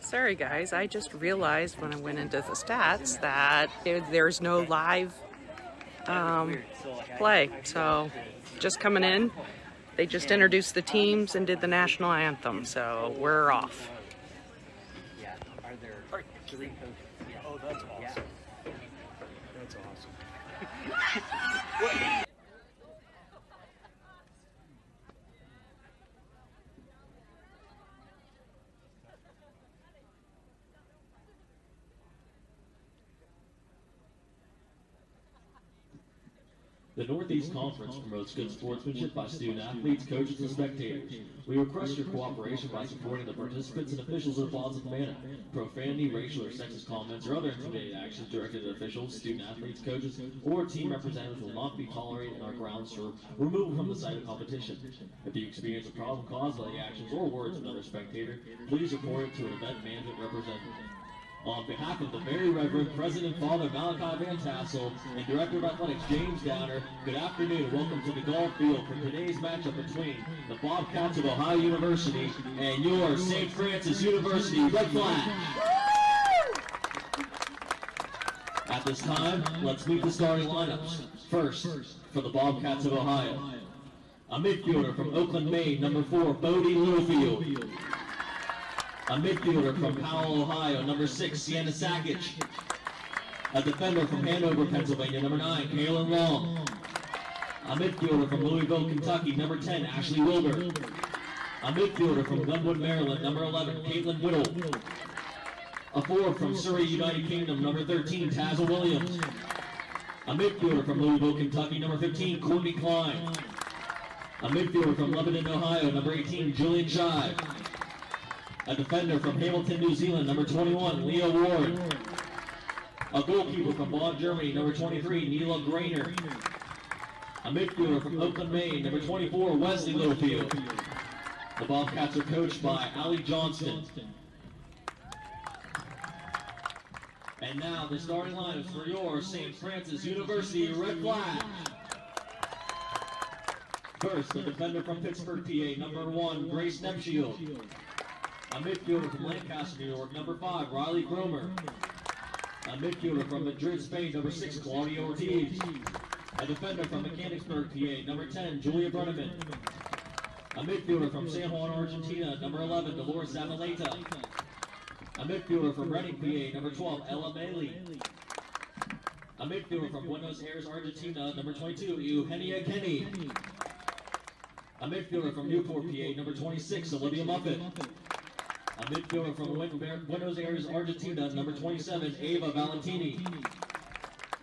Sorry guys, I just realized when I went into the stats that there's no live play. So just coming in, they just introduced the teams and did the national anthem, so we're off. Yeah. Are there 3 coaches? Yeah. Oh, that's awesome. Yeah. That's awesome. The Northeast Conference promotes good sportsmanship by student athletes, coaches, and spectators. We request your cooperation by supporting the participants and officials in a positive manner. Profanity, racial or sexist comments, or other intimidating actions directed at officials, student athletes, coaches, or team representatives will not be tolerated in our grounds for removal from the site of competition. If you experience a problem caused by the actions or words of another spectator, please report it to an event management representative. On behalf of the Very Reverend President Father Malachi Van Tassel and Director of Athletics James Downer, good afternoon and welcome to the golf field for today's matchup between the Bobcats of Ohio University and your St. Francis University Red Flag. At this time, let's meet the starting lineups. First, for the Bobcats of Ohio, a midfielder from Oakland, Maine, number 4, Bodie Littlefield. A midfielder from Powell, Ohio, number 6, Sienna Sakic. A defender from Hanover, Pennsylvania, number 9, Kaylin Long. A midfielder from Louisville, Kentucky, number 10, Ashley Wilbur. A midfielder from Glenwood, Maryland, number 11, Caitlin Whittle. A forward from Surrey, United Kingdom, number 13, Tazza Williams. A midfielder from Louisville, Kentucky, number 15, Courtney Klein. A midfielder from Lebanon, Ohio, number 18, Julian Shive. A defender from Hamilton, New Zealand, number 21, Leah Ward. A goalkeeper from Bonn, Germany, number 23, Neela Grainer. A midfielder from Oakland, Maine, number 24, Wesley Littlefield. The Bobcats are coached by Allie Johnston. And now the starting lineups for your St. Francis University Red Flag. First, the defender from Pittsburgh, PA, number 1, Grace Nepshield. A midfielder from Lancaster, New York, number 5, Riley Cromer. A midfielder from Madrid, Spain, number 6, Claudia Ortiz. A defender from Mechanicsburg, PA, number 10, Julia Brenneman. A midfielder from San Juan, Argentina, number 11, Dolores Zavaleta. A midfielder from Reading, PA, number 12, Ella Bailey. A midfielder from Buenos Aires, Argentina, number 22, Eugenia Kenny. A midfielder from Newport, PA, number 26, Olivia Muffet. A midfielder from Buenos Aires, Argentina, number 27, Ava Valentini.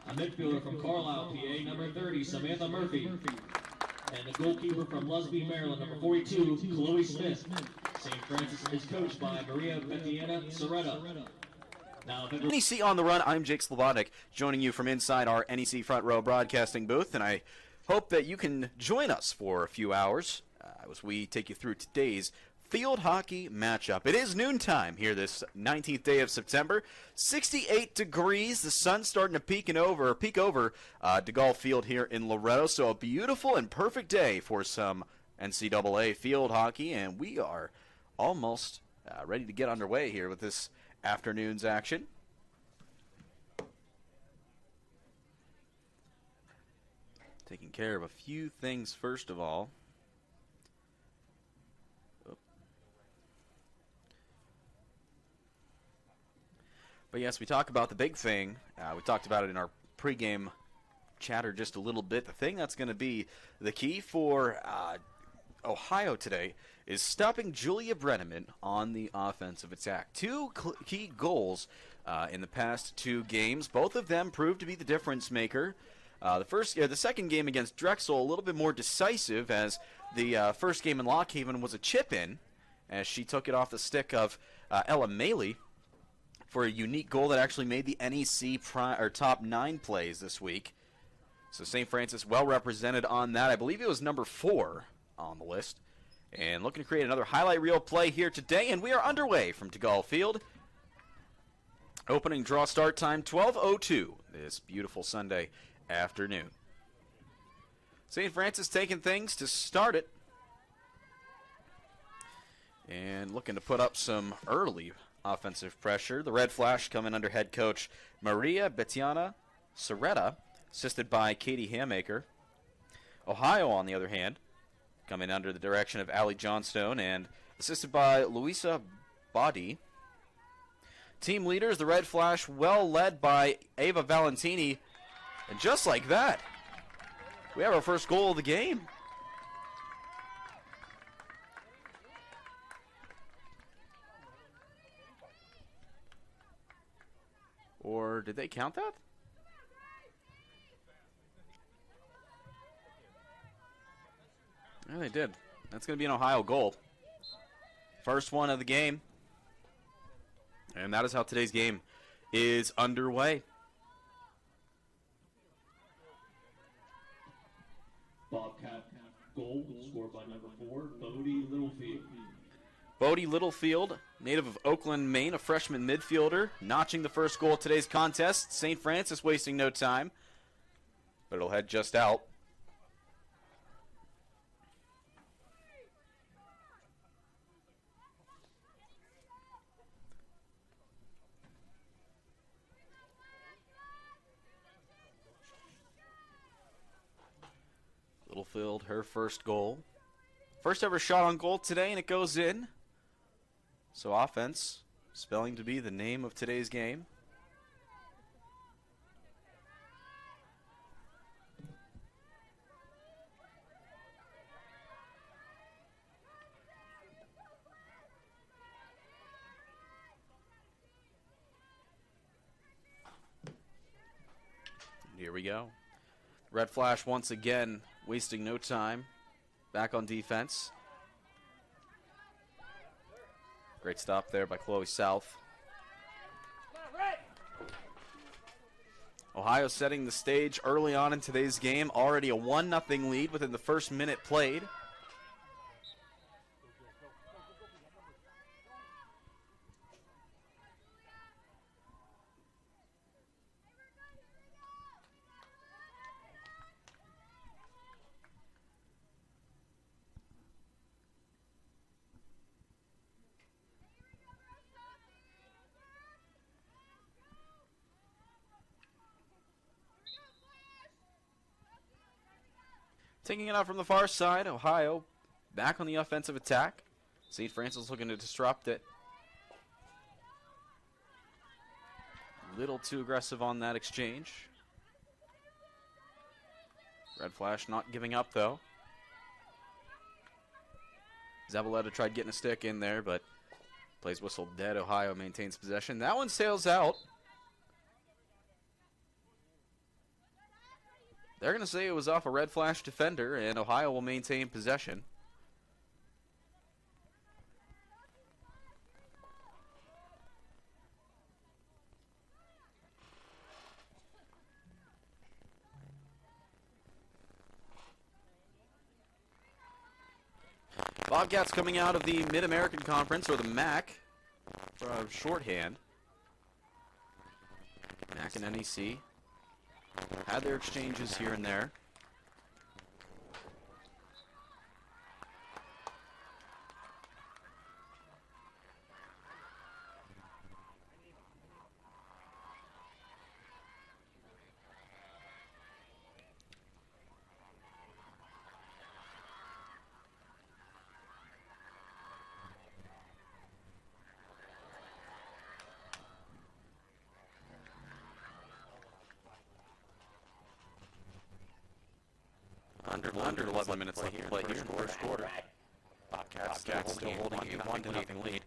A midfielder from Carlisle, PA, number 30, Samantha Murphy. And a goalkeeper from Lusby, Maryland, number 42, Chloe Smith. St. Francis is coached by Maria Betiana Soretta. Now, NEC on the Run, I'm Jake Slobodnik, joining you from inside our NEC Front Row Broadcasting booth, and I hope that you can join us for a few hours as we take you through today's field hockey matchup. It is noontime here this 19th day of September. 68 degrees. The sun's starting to peek over DeGaulle Field here in Loretto. So a beautiful and perfect day for some NCAA field hockey. And we are almost ready to get underway here with this afternoon's action. Taking care of a few things first of all. But yes, we talk about the big thing. We talked about it in our pregame chatter just a little bit. The thing that's going to be the key for Ohio today is stopping Julia Brenneman on the offensive attack. 2 key goals in the past 2 games. Both of them proved to be the difference maker. The second game against Drexel a little bit more decisive, as the first game in Lock Haven was a chip-in, as she took it off the stick of Ella Maley for a unique goal that actually made the NEC top 9 plays this week. So St. Francis well represented on that. I believe it was number 4 on the list. And looking to create another highlight reel play here today, and we are underway from DeGaulle Field. Opening draw start time 12:02 this beautiful Sunday afternoon. St. Francis taking things to start it. And looking to put up some early offensive pressure. The Red Flash coming under head coach Maria Betiana Soretta, assisted by Katie Hammaker. Ohio, on the other hand, coming under the direction of Allie Johnstone and assisted by Luisa Body. Team leaders, the Red Flash, well led by Ava Valentini. And just like that, we have our first goal of the game. Or did they count that? Yeah, they did. That's going to be an Ohio goal. First one of the game. And that is how today's game is underway. Bobcat goal scored by number 4, Bodie Littlefield. Bodie Littlefield, native of Oakland, Maine, a freshman midfielder, notching the first goal of today's contest. St. Francis wasting no time, but it'll head just out. Littlefield, her first goal. First ever shot on goal today, and it goes in. So offense, spelling to be the name of today's game. Here we go. Red Flash once again wasting no time. Back on defense. Great stop there by Chloe South. Ohio setting the stage early on in today's game. Already a 1-0 lead within the first minute played. Taking it out from the far side, Ohio back on the offensive attack. St. Francis looking to disrupt it. Little too aggressive on that exchange. Red Flash not giving up though. Zabaleta tried getting a stick in there, but plays whistled dead. Ohio maintains possession. That one sails out. They're going to say it was off a Red Flash defender, and Ohio will maintain possession. Bobcats coming out of the Mid-American Conference, or the MAC, for shorthand. MAC and NEC. Had their exchanges here and there. Under 11 minutes left to play here in the first quarter. Bobcats still holding a 1-0 lead.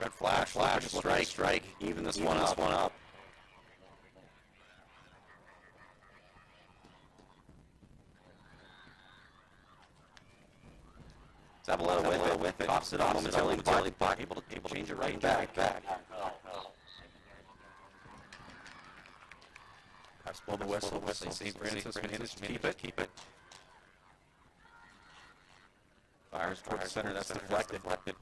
Red Flash, strike, even this one up. Zabaleta with it, pops it off momentarily, able to change it right back. Perhaps blow the whistle, St. Francis manages to keep it. Fires towards the center, that's deflected.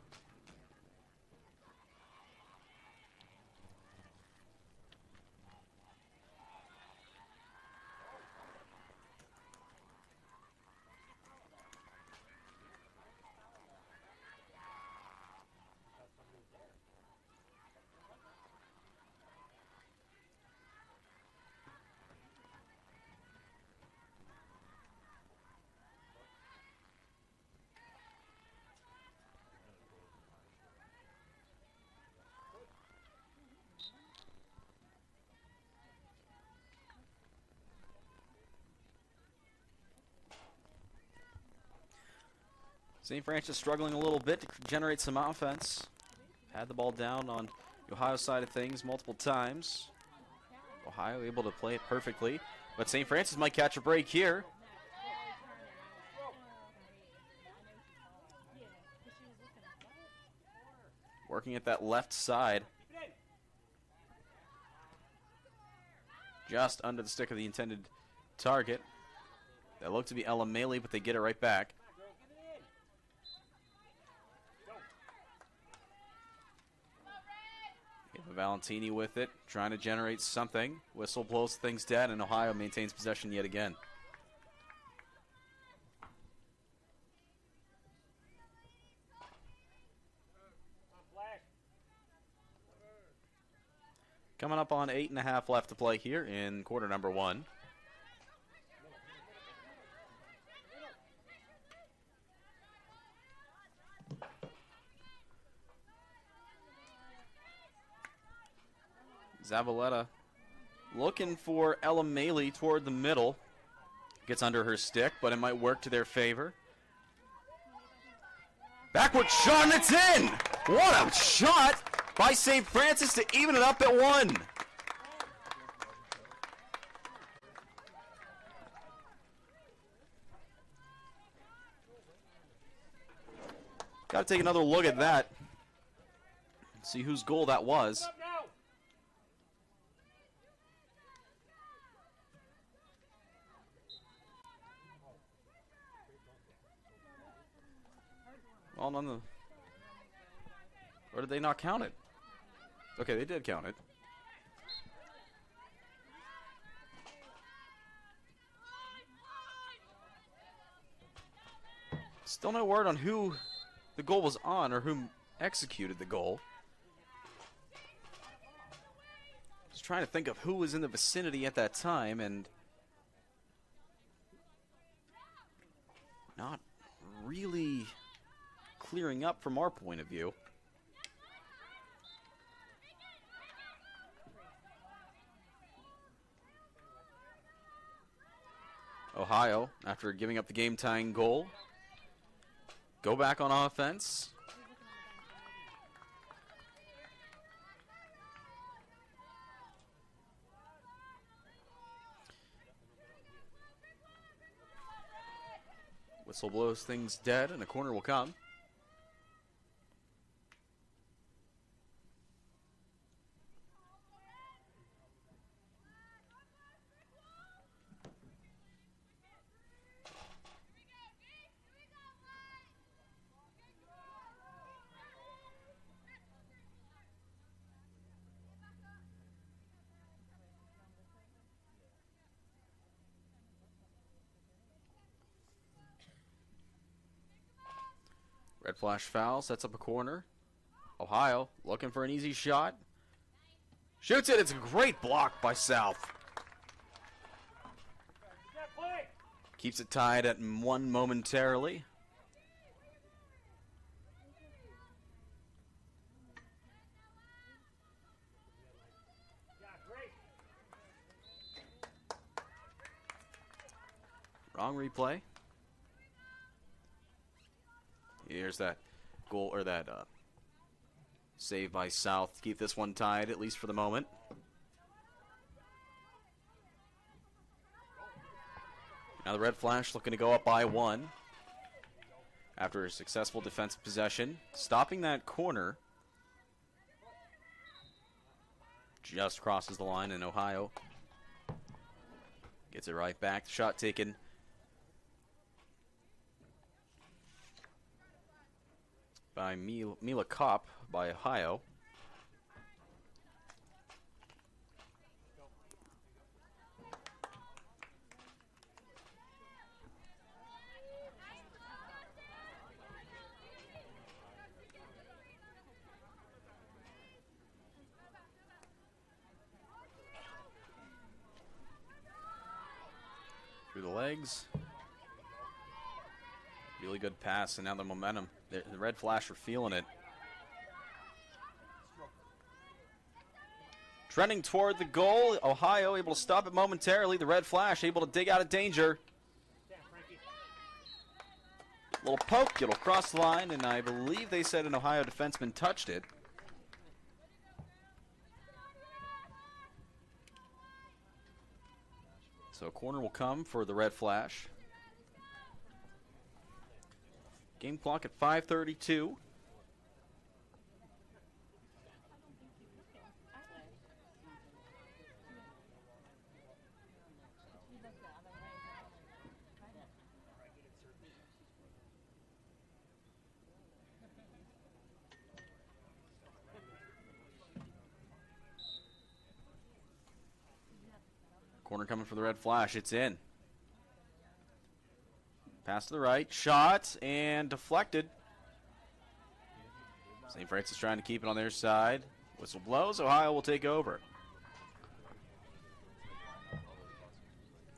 St. Francis struggling a little bit to generate some offense. Had the ball down on the Ohio side of things multiple times. Ohio able to play it perfectly, but St. Francis might catch a break here. Working at that left side. Just under the stick of the intended target. That looked to be Ella Maley, but they get it right back. Valentini with it, trying to generate something. Whistle blows things dead, and Ohio maintains possession yet again. Coming up on 8.5 left to play here in quarter number 1. Zavaleta looking for Ella Maley toward the middle. Gets under her stick, but it might work to their favor. Backward shot, and it's in! What a shot by St. Francis to even it up at 1. Got to take another look at that. See whose goal that was. Well, or did they not count it? Okay, they did count it. Still no word on who the goal was on or who executed the goal. Just trying to think of who was in the vicinity at that time, and not really clearing up from our point of view. Ohio, after giving up the game-tying goal, go back on offense. Whistle blows things dead, and a corner will come. Red flash foul, sets up a corner. Ohio looking for an easy shot. Shoots it, it's a great block by South. Keeps it tied at 1 momentarily. Wrong replay. Here's that goal, or that save by South to keep this one tied, at least for the moment. Now the red flash looking to go up by 1 after a successful defensive possession. Stopping that corner. Just crosses the line, and Ohio gets it right back. Shot taken by Mila Kopp by Ohio. Through the legs. Really good pass, and now the momentum. The red flash are feeling it. Trending toward the goal. Ohio able to stop it momentarily. The red flash able to dig out of danger. Little poke, it'll cross the line, and I believe they said an Ohio defenseman touched it. So a corner will come for the Red Flash. Game clock at 5:32. Corner coming for the Red Flash. It's in. Pass to the right. Shot and deflected. St. Francis trying to keep it on their side. Whistle blows. Ohio will take over.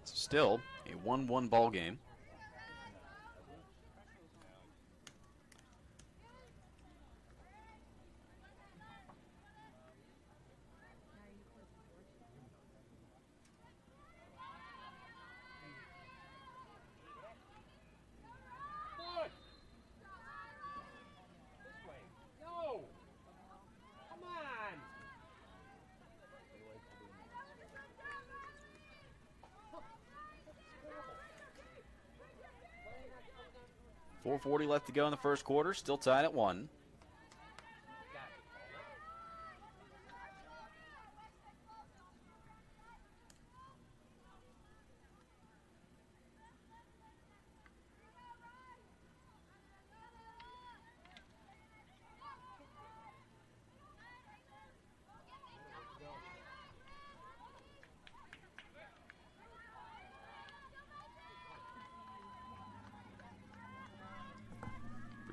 It's still a 1-1 ball game. No! Come on! 4:40 left to go in the first quarter. Still tied at 1.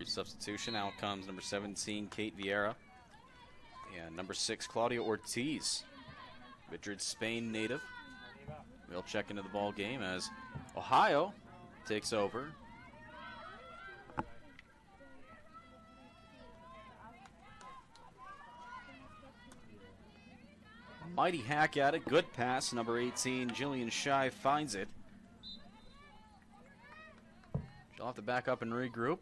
Substitution. Out comes number 17, Kate Vieira. And number 6, Claudia Ortiz. Madrid, Spain native. We'll check into the ball game as Ohio takes over. Mighty hack at it. Good pass. Number 18, Jillian Shy finds it. She'll have to back up and regroup.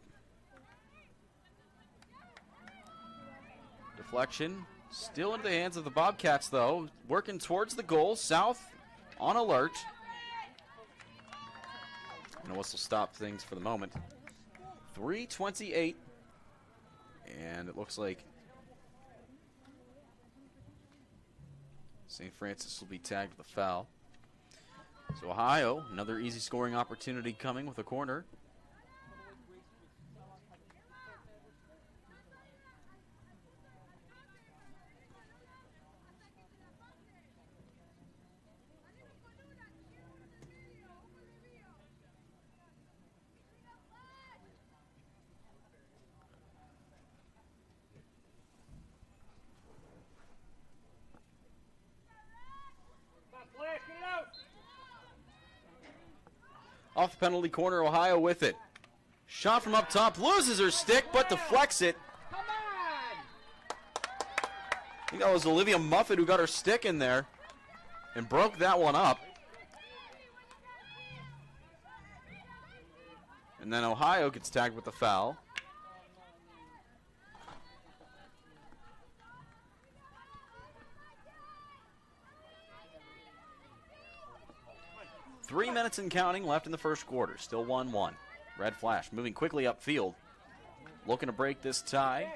Deflection, still into the hands of the Bobcats, though. Working towards the goal. South on alert. And a whistle stop things for the moment. 3:28. And it looks like St. Francis will be tagged with a foul. So Ohio, another easy scoring opportunity coming with a corner. Off the penalty corner, Ohio with it. Shot from up top, loses her stick, but deflects it. Come on! I think that was Olivia Muffet who got her stick in there and broke that one up. And then Ohio gets tagged with the foul. Three minutes and counting left in the first quarter. Still 1-1. Red Flash moving quickly upfield. Looking to break this tie.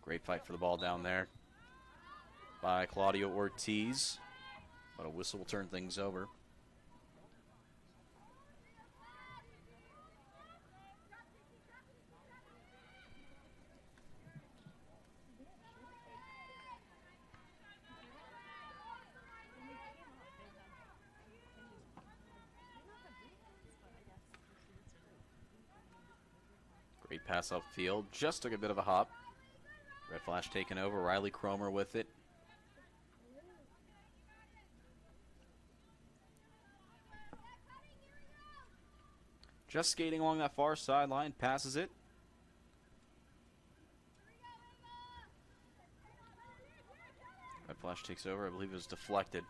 Great fight for the ball down there by Claudia Ortiz. But a whistle will turn things over. Great pass upfield. Just took a bit of a hop. Red Flash taking over. Riley Cromer with it. Just skating along that far sideline. Passes it. Red Flash takes over. I believe it was deflected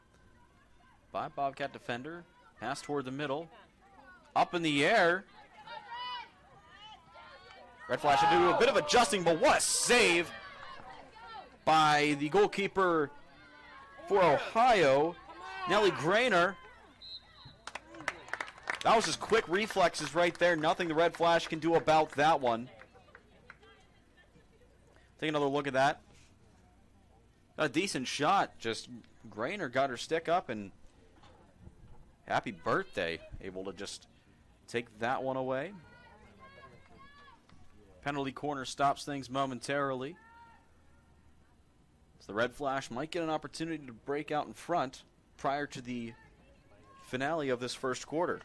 by Bobcat defender. Pass toward the middle. Up in the air. Red Flash had to do a bit of adjusting, but what a save by the goalkeeper for Ohio, Nellie Grainer. That was just quick reflexes right there. Nothing the Red Flash can do about that one. Take another look at that. Got a decent shot. Just Grainer got her stick up, and happy birthday. Able to just take that one away. Penalty corner stops things momentarily. So the Red Flash might get an opportunity to break out in front prior to the finale of this first quarter.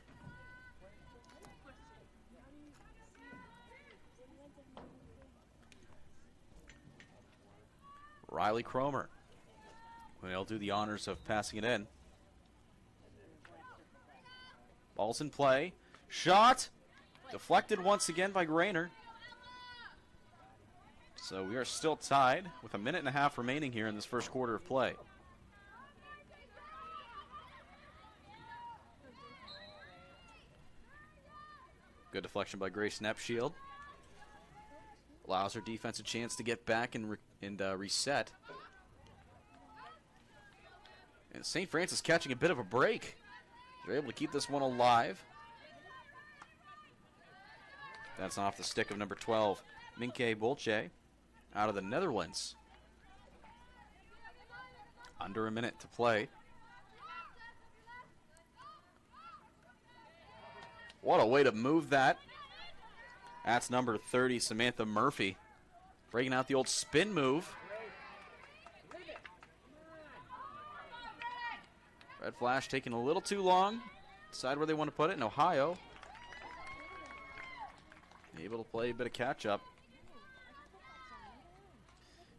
Riley Cromer. He'll do the honors of passing it in. Ball's in play. Shot! Deflected once again by Grainer. So we are still tied with a minute and a half remaining here in this first quarter of play. Good deflection by Grace Nepshield. Allows her defense a chance to get back and reset. And St. Francis catching a bit of a break. They're able to keep this one alive. That's off the stick of number 12, Minke Bolche, out of the Netherlands. Under a minute to play. What a way to move that. That's number 30, Samantha Murphy, breaking out the old spin move. Red Flash taking a little too long. Decide where they want to put it in Ohio. Able to play a bit of catch-up.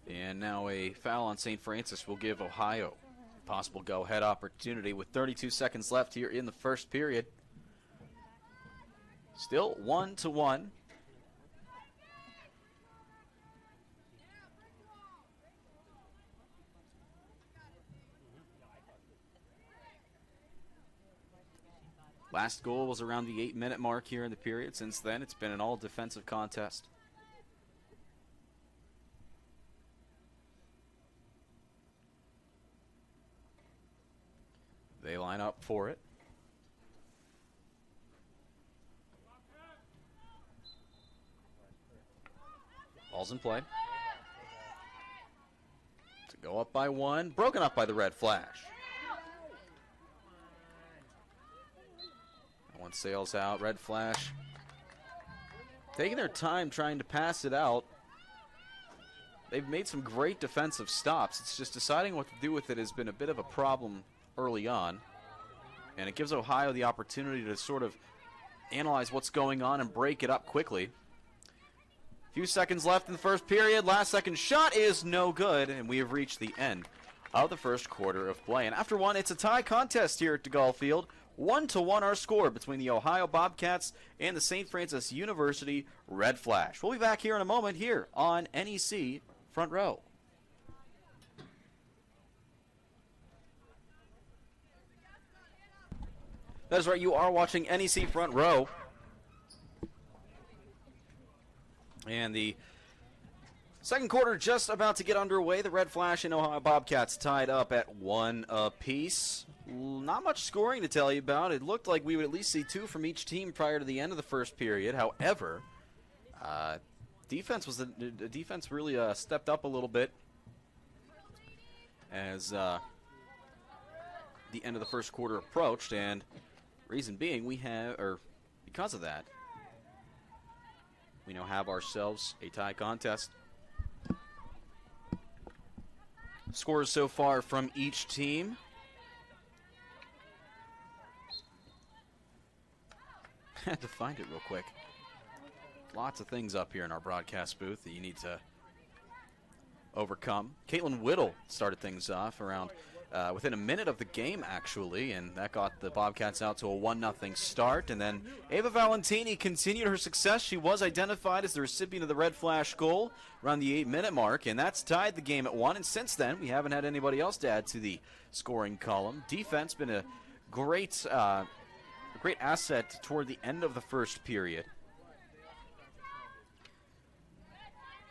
And now a foul on St. Francis will give Ohio a possible go-ahead opportunity with 32 seconds left here in the first period. Still 1-1. Last goal was around the 8-minute mark here in the period. Since then, it's been an all-defensive contest. They line up for it. Ball's in play. To go up by one. Broken up by the Red Flash. One sails out. Red Flash taking their time trying to pass it out. They've made some great defensive stops. It's just deciding what to do with it has been a bit of a problem early on. And it gives Ohio the opportunity to sort of analyze what's going on and break it up quickly. Few seconds left in the first period. Last second shot is no good. And we have reached the end of the first quarter of play. And after one, it's a tie contest here at DeGaulle Field. 1-1 our score between the Ohio Bobcats and the St. Francis University Red Flash. We'll be back here in a moment here on NEC Front Row. That's right, you are watching NEC Front Row. And the second quarter just about to get underway. The Red Flash and Ohio Bobcats tied up at 1 apiece. Not much scoring to tell you about. It looked like we would at least see 2 from each team prior to the end of the first period. However, defense really stepped up a little bit as the end of the first quarter approached, and reason being because of that, we now have ourselves a tie contest. Scores so far from each team. Had to find it real quick. Lots of things up here in our broadcast booth that you need to overcome. Caitlin Whittle started things off around within a minute of the game, actually, and that got the Bobcats out to a 1-0 start. And then Ava Valentini continued her success. She was identified as the recipient of the Red Flash goal around the 8-minute mark, and that's tied the game at 1. And since then, we haven't had anybody else to add to the scoring column. Defense been a great a great asset toward the end of the first period.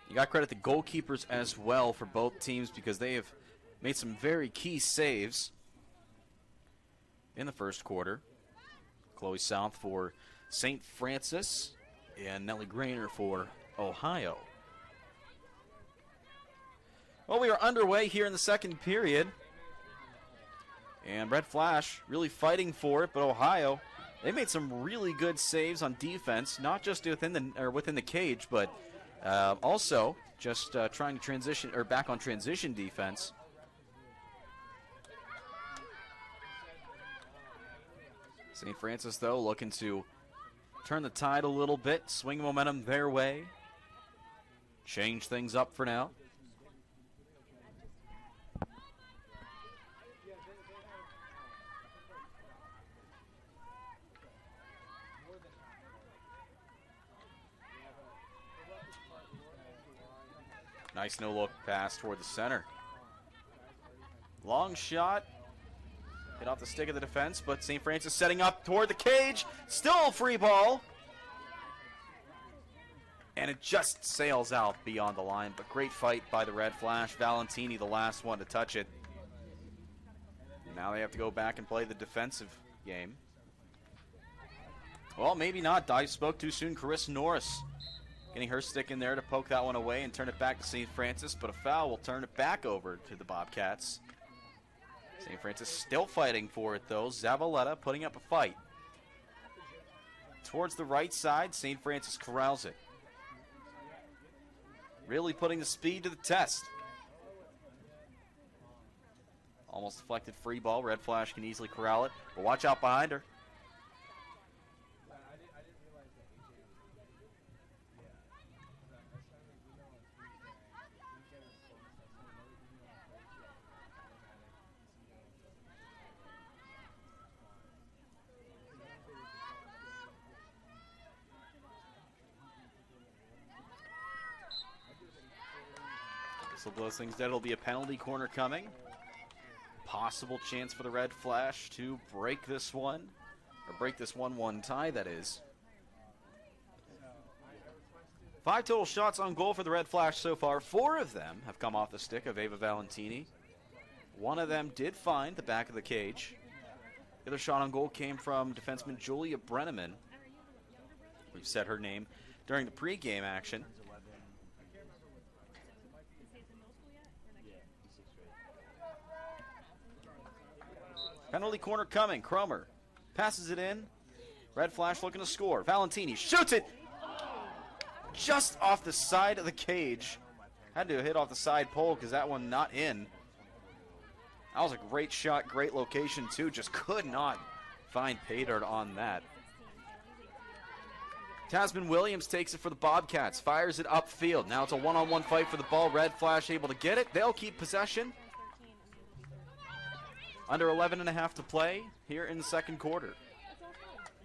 You got to credit the goalkeepers as well for both teams because they have made some very key saves in the first quarter. Chloe South for St. Francis and Nellie Grainer for Ohio. Well, we are underway here in the second period. And Red Flash really fighting for it, but Ohio, they made some really good saves on defense, not just within the cage, but also just trying to transition or back on transition defense. St. Francis, though, looking to turn the tide a little bit, swing momentum their way, change things up for now. Nice no-look pass toward the center. Long shot. Hit off the stick of the defense, but St. Francis setting up toward the cage. Still a free ball. And it just sails out beyond the line, but great fight by the Red Flash. Valentini, the last one to touch it. Now they have to go back and play the defensive game. Well, maybe not. Dive spoke too soon. Carissa Norris getting her stick in there to poke that one away and turn it back to St. Francis, but a foul will turn it back over to the Bobcats. St. Francis still fighting for it, though. Zavaleta putting up a fight. Towards the right side, St. Francis corrals it. Really putting the speed to the test. Almost deflected free ball. Red Flash can easily corral it, but watch out behind her. So blows things dead. It'll be a penalty corner coming. Possible chance for the Red Flash to break this one. Or break this 1-1 tie, that is. 5 total shots on goal for the Red Flash so far. 4 of them have come off the stick of Ava Valentini. 1 of them did find the back of the cage. The other shot on goal came from defenseman Julia Brenneman. We've said her name during the pregame action. Penalty corner coming. Cromer passes it in. Red Flash looking to score. Valentini shoots it just off the side of the cage. Had to hit off the side pole because that one not in. That was a great shot, great location too. Just could not find pay dirt on that. Tasman Williams takes it for the Bobcats. Fires it upfield. Now it's a one-on-one fight for the ball. Red Flash able to get it. They'll keep possession. Under 11.5 to play here in the second quarter.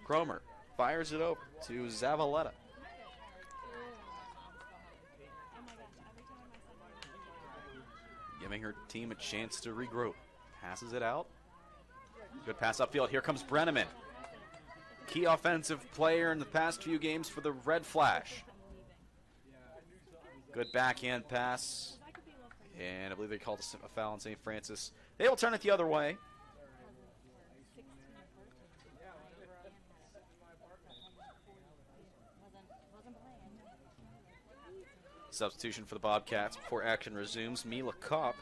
Cromer fires it over to Zavaleta. Giving her team a chance to regroup. Passes it out. Good pass upfield. Here comes Brenneman. Key offensive player in the past few games for the Red Flash. Good backhand pass. And I believe they called a foul on St. Francis. They will turn it the other way. Substitution for the Bobcats before action resumes. Mila Kopp,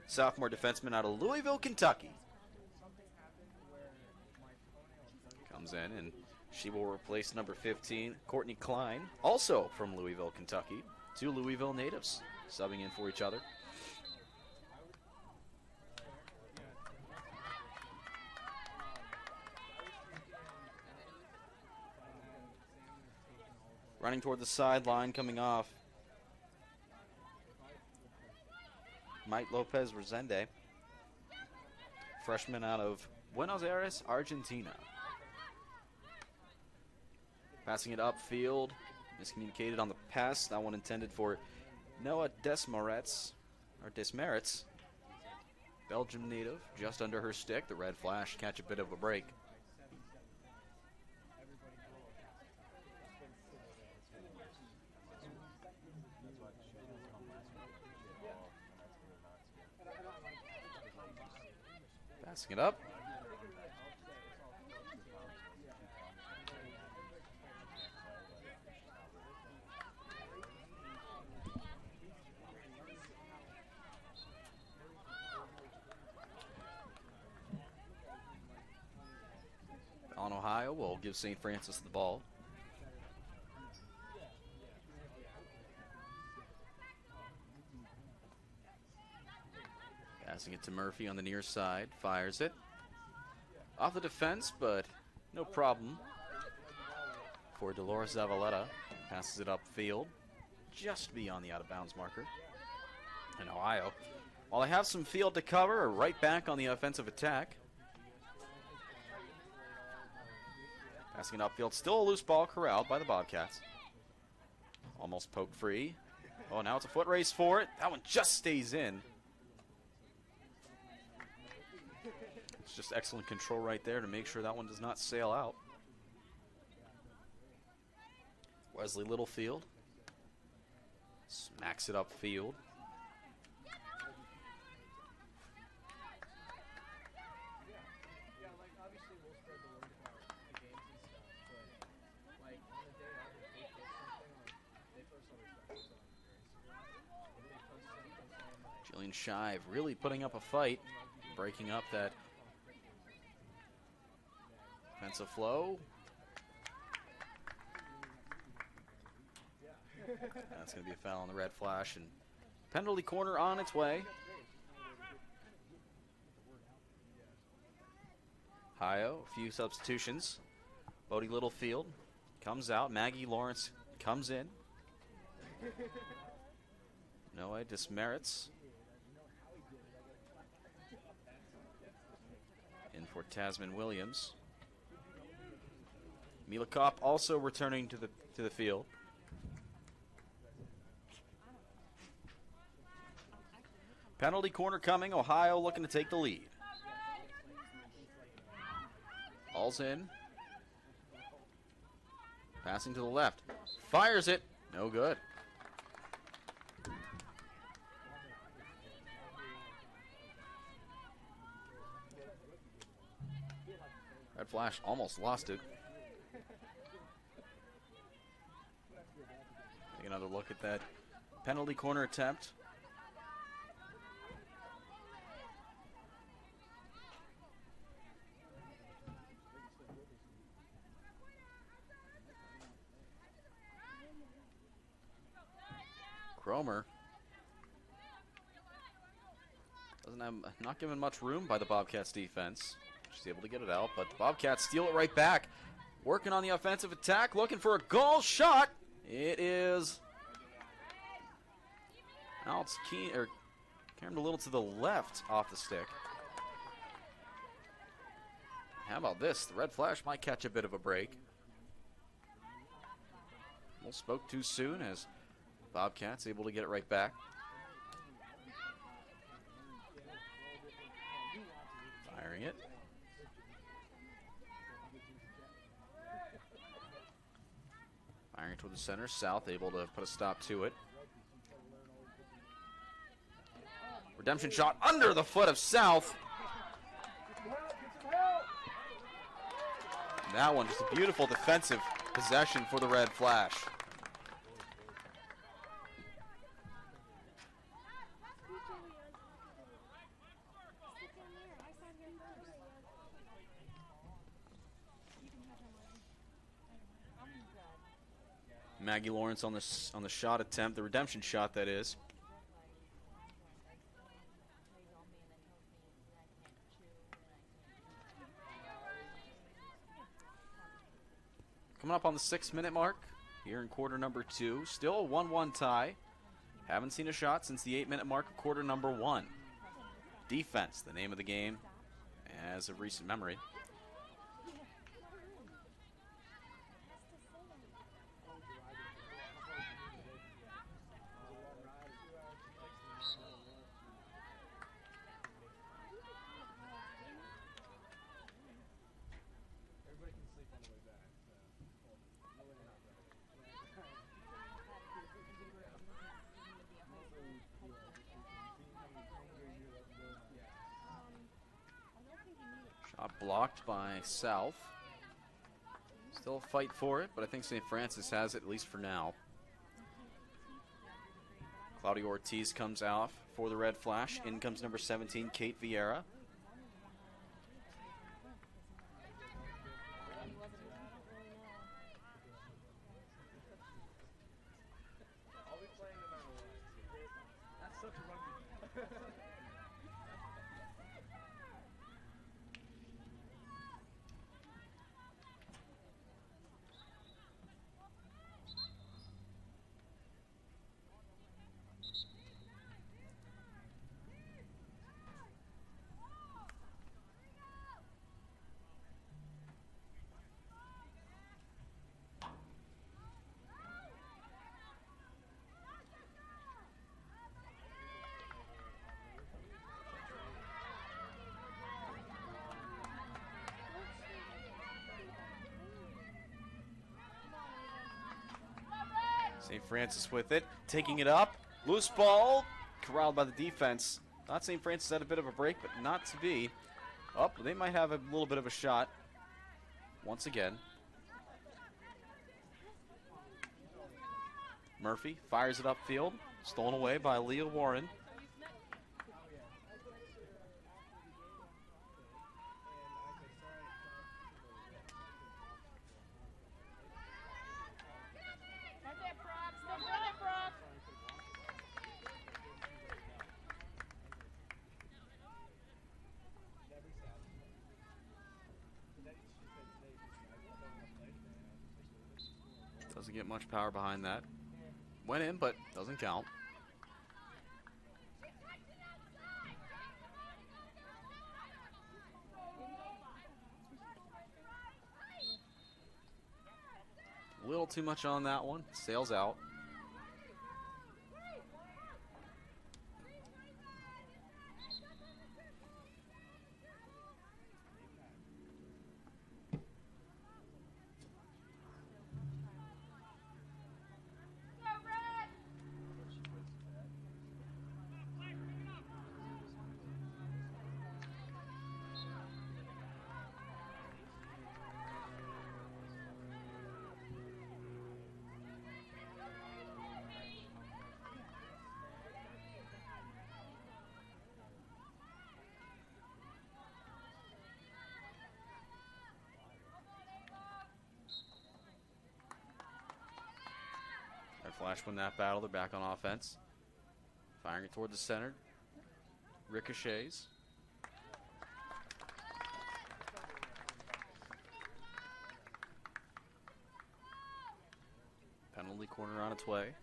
sophomore defenseman out of Louisville, Kentucky. Comes in and she will replace number 15, Courtney Klein, also from Louisville, Kentucky. 2 Louisville natives subbing in for each other. Running toward the sideline, coming off. Mike Lopez Resende, freshman out of Buenos Aires, Argentina. Passing it upfield, miscommunicated on the pass. That one intended for Noah Desmerets, Belgium native, just under her stick. The Red Flash catch a bit of a break. Passing it up. On Ohio will give St. Francis the ball. Passing it to Murphy on the near side. Fires it. Off the defense, but no problem for Dolores Zavaleta. Passes it upfield, just beyond the out-of-bounds marker. And Ohio, while they have some field to cover, are right back on the offensive attack. Passing it upfield. Still a loose ball corralled by the Bobcats. Almost poked free. Oh, now it's a foot race for it. That one just stays in. It's just excellent control right there to make sure that one does not sail out. Wesley Littlefield smacks it upfield. Jillian Shive really putting up a fight, breaking up that defensive flow. That's going to be a foul on the red flash, and penalty corner on its way. Ohio, a few substitutions. Bodie Littlefield comes out. Maggie Lawrence comes in. Noah Dismerits in for Tasman Williams. Mila Kopp also returning to the field. Penalty corner coming. Ohio looking to take the lead. Ball's in. Passing to the left. Fires it. No good. Red flash almost lost it. Take another look at that penalty corner attempt. Cromer not given much room by the Bobcats defense. She's able to get it out, but the Bobcats steal it right back. Working on the offensive attack, looking for a goal shot. It is Alex Keen, or Cameron a little to the left off the stick. How about this? The red flash might catch a bit of a break. Well, spoke too soon as Bobcats able to get it right back. Firing it. Firing toward the center. South able to put a stop to it. Redemption shot under the foot of South. That one just a beautiful defensive possession for the red flash. Maggie Lawrence on the shot attempt, the redemption shot that is. Coming up on the 6-minute mark here in quarter number 2. Still a 1-1 tie. Haven't seen a shot since the 8-minute mark of quarter number 1. Defense, the name of the game as of recent memory. Shot blocked by South. Still a fight for it, but I think St. Francis has it, at least for now. Claudia Ortiz comes out for the Red Flash. In comes number 17, Kate Vieira. St. Francis with it, taking it up. Loose ball, corralled by the defense. Thought St. Francis had a bit of a break, but not to be. Oh, they might have a little bit of a shot once again. Murphy fires it upfield, stolen away by Leah Warren. Doesn't get much power behind that. Went in, but doesn't count. A little too much on that one. Sails out. Flash win that battle. They're back on offense. Firing it toward the center. Ricochets. Penalty corner on its way.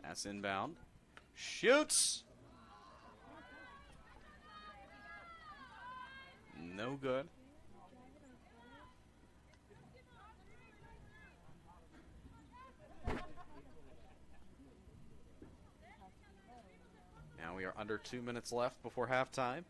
Pass inbound. Shoots! No good. Now we are under 2 minutes left before halftime.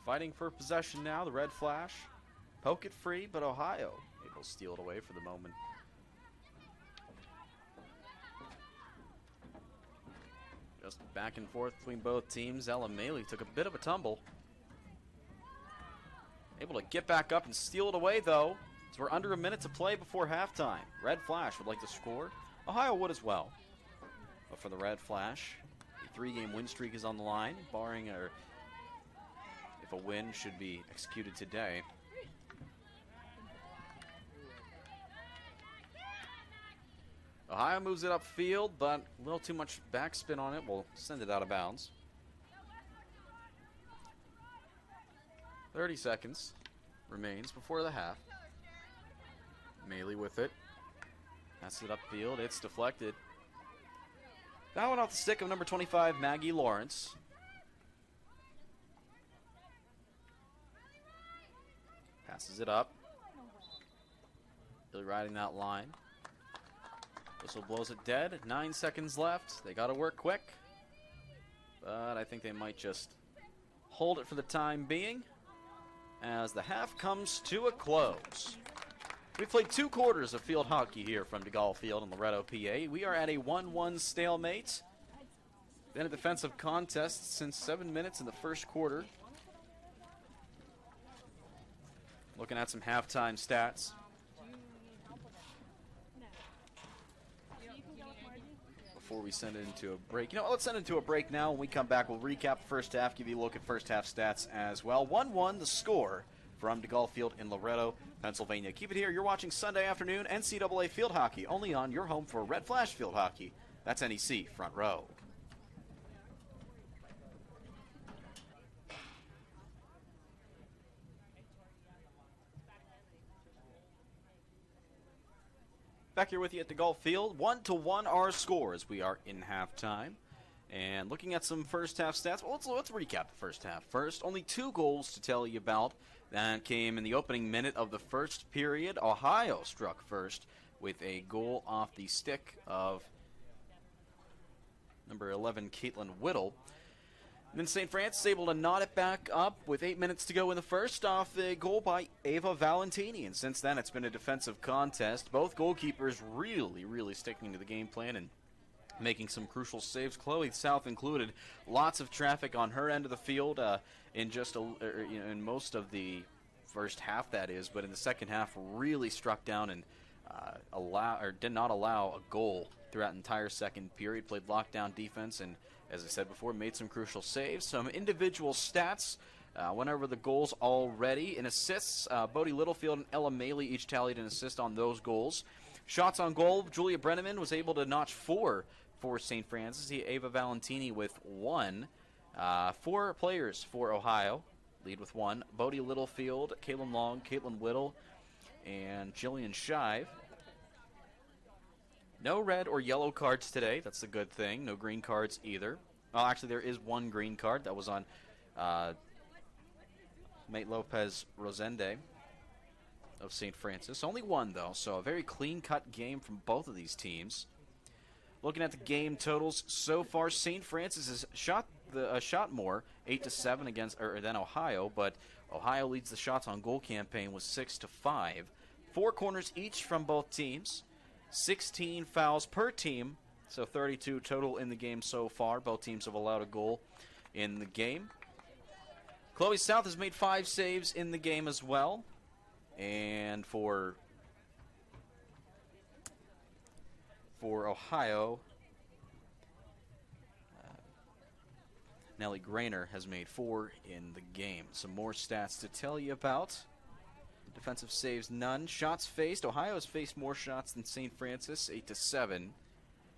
Fighting for possession now, the Red Flash. Poke it free, but Ohio able to steal it away for the moment. Just back and forth between both teams. Ella Maley took a bit of a tumble. Able to get back up and steal it away, though. So we're under a minute to play before halftime. Red Flash would like to score. Ohio would as well. But for the Red Flash, the 3-game win streak is on the line, barring or if a win should be executed today. Ohio moves it upfield, but a little too much backspin on it. We'll send it out of bounds. 30 seconds remains before the half. Maley with it. Passes it upfield. It's deflected. That one off the stick of number 25, Maggie Lawrence. Passes it up. Really riding that line. Whistle blows it dead. 9 seconds left. They got to work quick. But I think they might just hold it for the time being as the half comes to a close. We've played 2 quarters of field hockey here from DeGaulle Field in Loretto, PA. We are at a 1-1 stalemate. Been a defensive contest since 7 minutes in the first quarter. Looking at some halftime stats. Before we send it into a break. You know, let's send it into a break now. When we come back, we'll recap the first half, give you a look at first half stats as well. 1-1 the score from DeGaulle Field in Loretto, Pennsylvania. Keep it here. You're watching Sunday afternoon NCAA Field Hockey, only on your home for Red Flash Field Hockey. That's NEC Front Row. Back here with you at DeGaulle Field, 1-1 our score as we are in halftime. And looking at some first half stats, well, let's recap the first half first. Only 2 goals to tell you about. That came in the opening minute of the first period. Ohio struck first with a goal off the stick of number 11, Caitlin Whittle. And then St. Francis able to knot it back up with 8 minutes to go in the first off the goal by Ava Valentini. And since then, it's been a defensive contest. Both goalkeepers really sticking to the game plan and making some crucial saves. Chloe South included. Lots of traffic on her end of the field in just in most of the first half, that is. But in the second half, really struck down and did not allow a goal throughout the entire second period. Played lockdown defense and, as I said before, made some crucial saves. Some individual stats. Went over the goals already. In assists, Bodie Littlefield and Ella Maley each tallied an assist on those goals. Shots on goal, Julia Brenneman was able to notch 4 for St. Francis. Ava Valentini with 1. 4 players for Ohio lead with 1. Bodie Littlefield, Kaylin Long, Caitlin Whittle, and Jillian Shive. No red or yellow cards today. That's a good thing. No green cards either. Well, actually, there is 1 green card. That was on Mate Lopez Rosende of St. Francis. Only 1, though, so a very clean-cut game from both of these teams. Looking at the game totals so far, St. Francis has shot more, 8-7 than Ohio, but Ohio leads the shots on goal campaign with 6-5. 4 corners each from both teams. 16 fouls per team, so 32 total in the game so far. Both teams have allowed a goal in the game. Chloe South has made 5 saves in the game as well. And for Ohio, Nellie Grainer has made 4 in the game. Some more stats to tell you about. Defensive saves, none. Shots faced. Ohio has faced more shots than St. Francis, 8-7.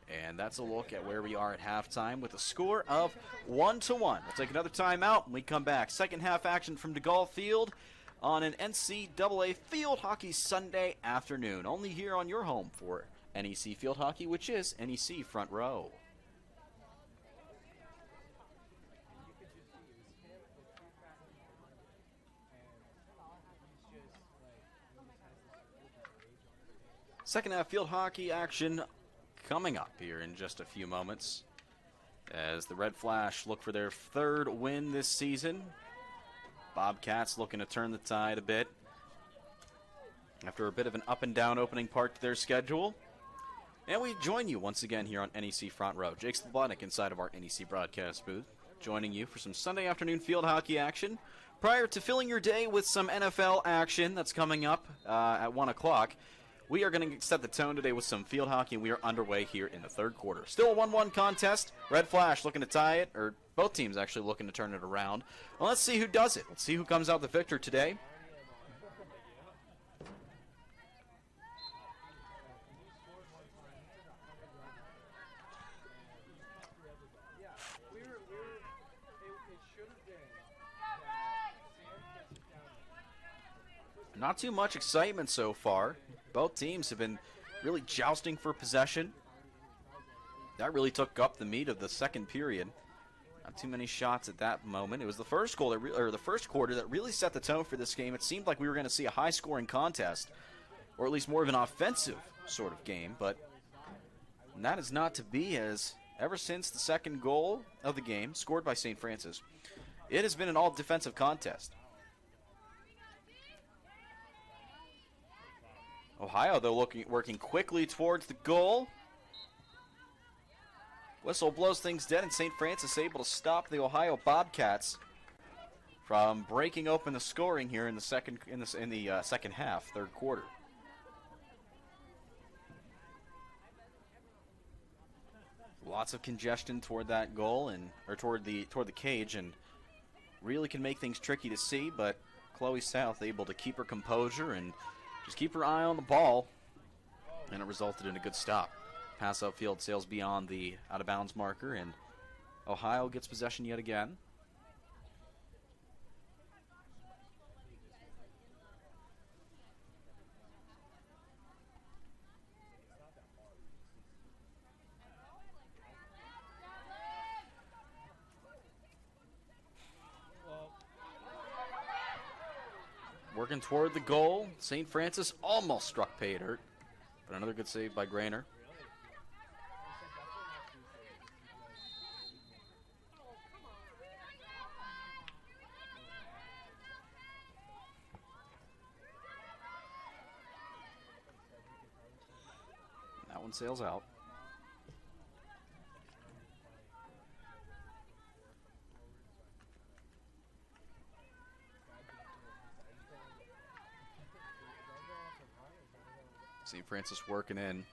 And that's a look at where we are at halftime with a score of 1-1. We'll take another timeout when we come back. Second half action from DeGaulle Field on an NCAA Field Hockey Sunday afternoon. Only here on your home for NEC Field Hockey, which is NEC Front Row. Second half field hockey action coming up here in just a few moments as the Red Flash look for their 3rd win this season. Bobcats looking to turn the tide a bit after a bit of an up and down opening part to their schedule. And we join you once again here on NEC Front Row. Jake Slobodnik inside of our NEC broadcast booth, joining you for some Sunday afternoon field hockey action prior to filling your day with some NFL action that's coming up at 1 o'clock. We are going to set the tone today with some field hockey, and we are underway here in the third quarter. Still a 1-1 contest. Red Flash looking to tie it, or both teams actually looking to turn it around. Well, let's see who does it. Let's see who comes out the victor today. Not too much excitement so far. Both teams have been really jousting for possession. That really took up the meat of the second period. Not too many shots at that moment. It was the first goal or the first quarter that really set the tone for this game. It seemed like we were going to see a high-scoring contest, or at least more of an offensive sort of game, but that is not to be, as ever since the second goal of the game, scored by St. Francis, it has been an all-defensive contest. Ohio, though, working quickly towards the goal. Whistle blows things dead, and St. Francis able to stop the Ohio Bobcats from breaking open the scoring here in the second half, third quarter. Lots of congestion toward that goal or toward the cage, and really can make things tricky to see. But Chloe South able to keep her composure and just keep her eye on the ball, and it resulted in a good stop. Pass upfield, sails beyond the out-of-bounds marker, and Ohio gets possession yet again. Working toward the goal. St. Francis almost struck pay dirt, but another good save by Grainer. That one sails out. St. Francis working in.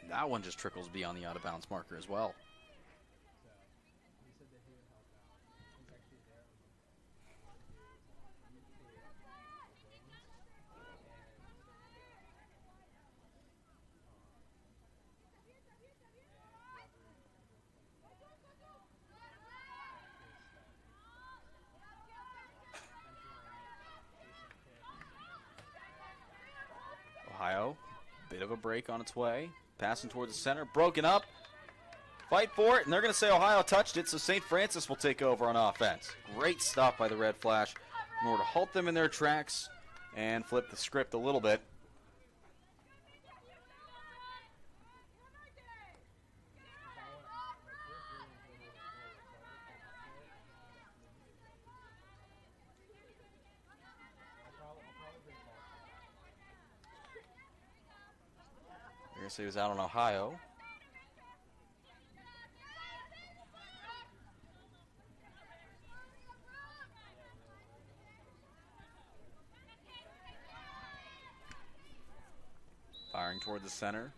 And that one just trickles beyond the out-of-bounds marker as well. Ohio, bit of a break on its way. Passing towards the center, broken up. Fight for it, and they're going to say Ohio touched it, so St. Francis will take over on offense. Great stop by the Red Flash in order to halt them in their tracks and flip the script a little bit. So he was out on Ohio. Firing toward the center.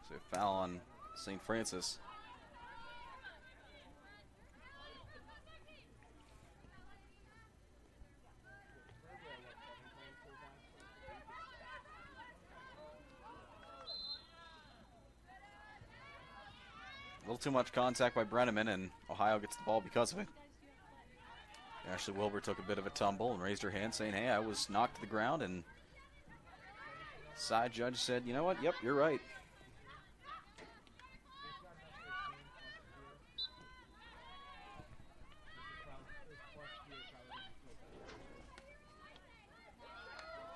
So a foul on St. Francis. A little too much contact by Brenneman, and Ohio gets the ball because of it. Ashley Wilbur took a bit of a tumble and raised her hand saying, hey, I was knocked to the ground, and side judge said, you know what, yep, you're right.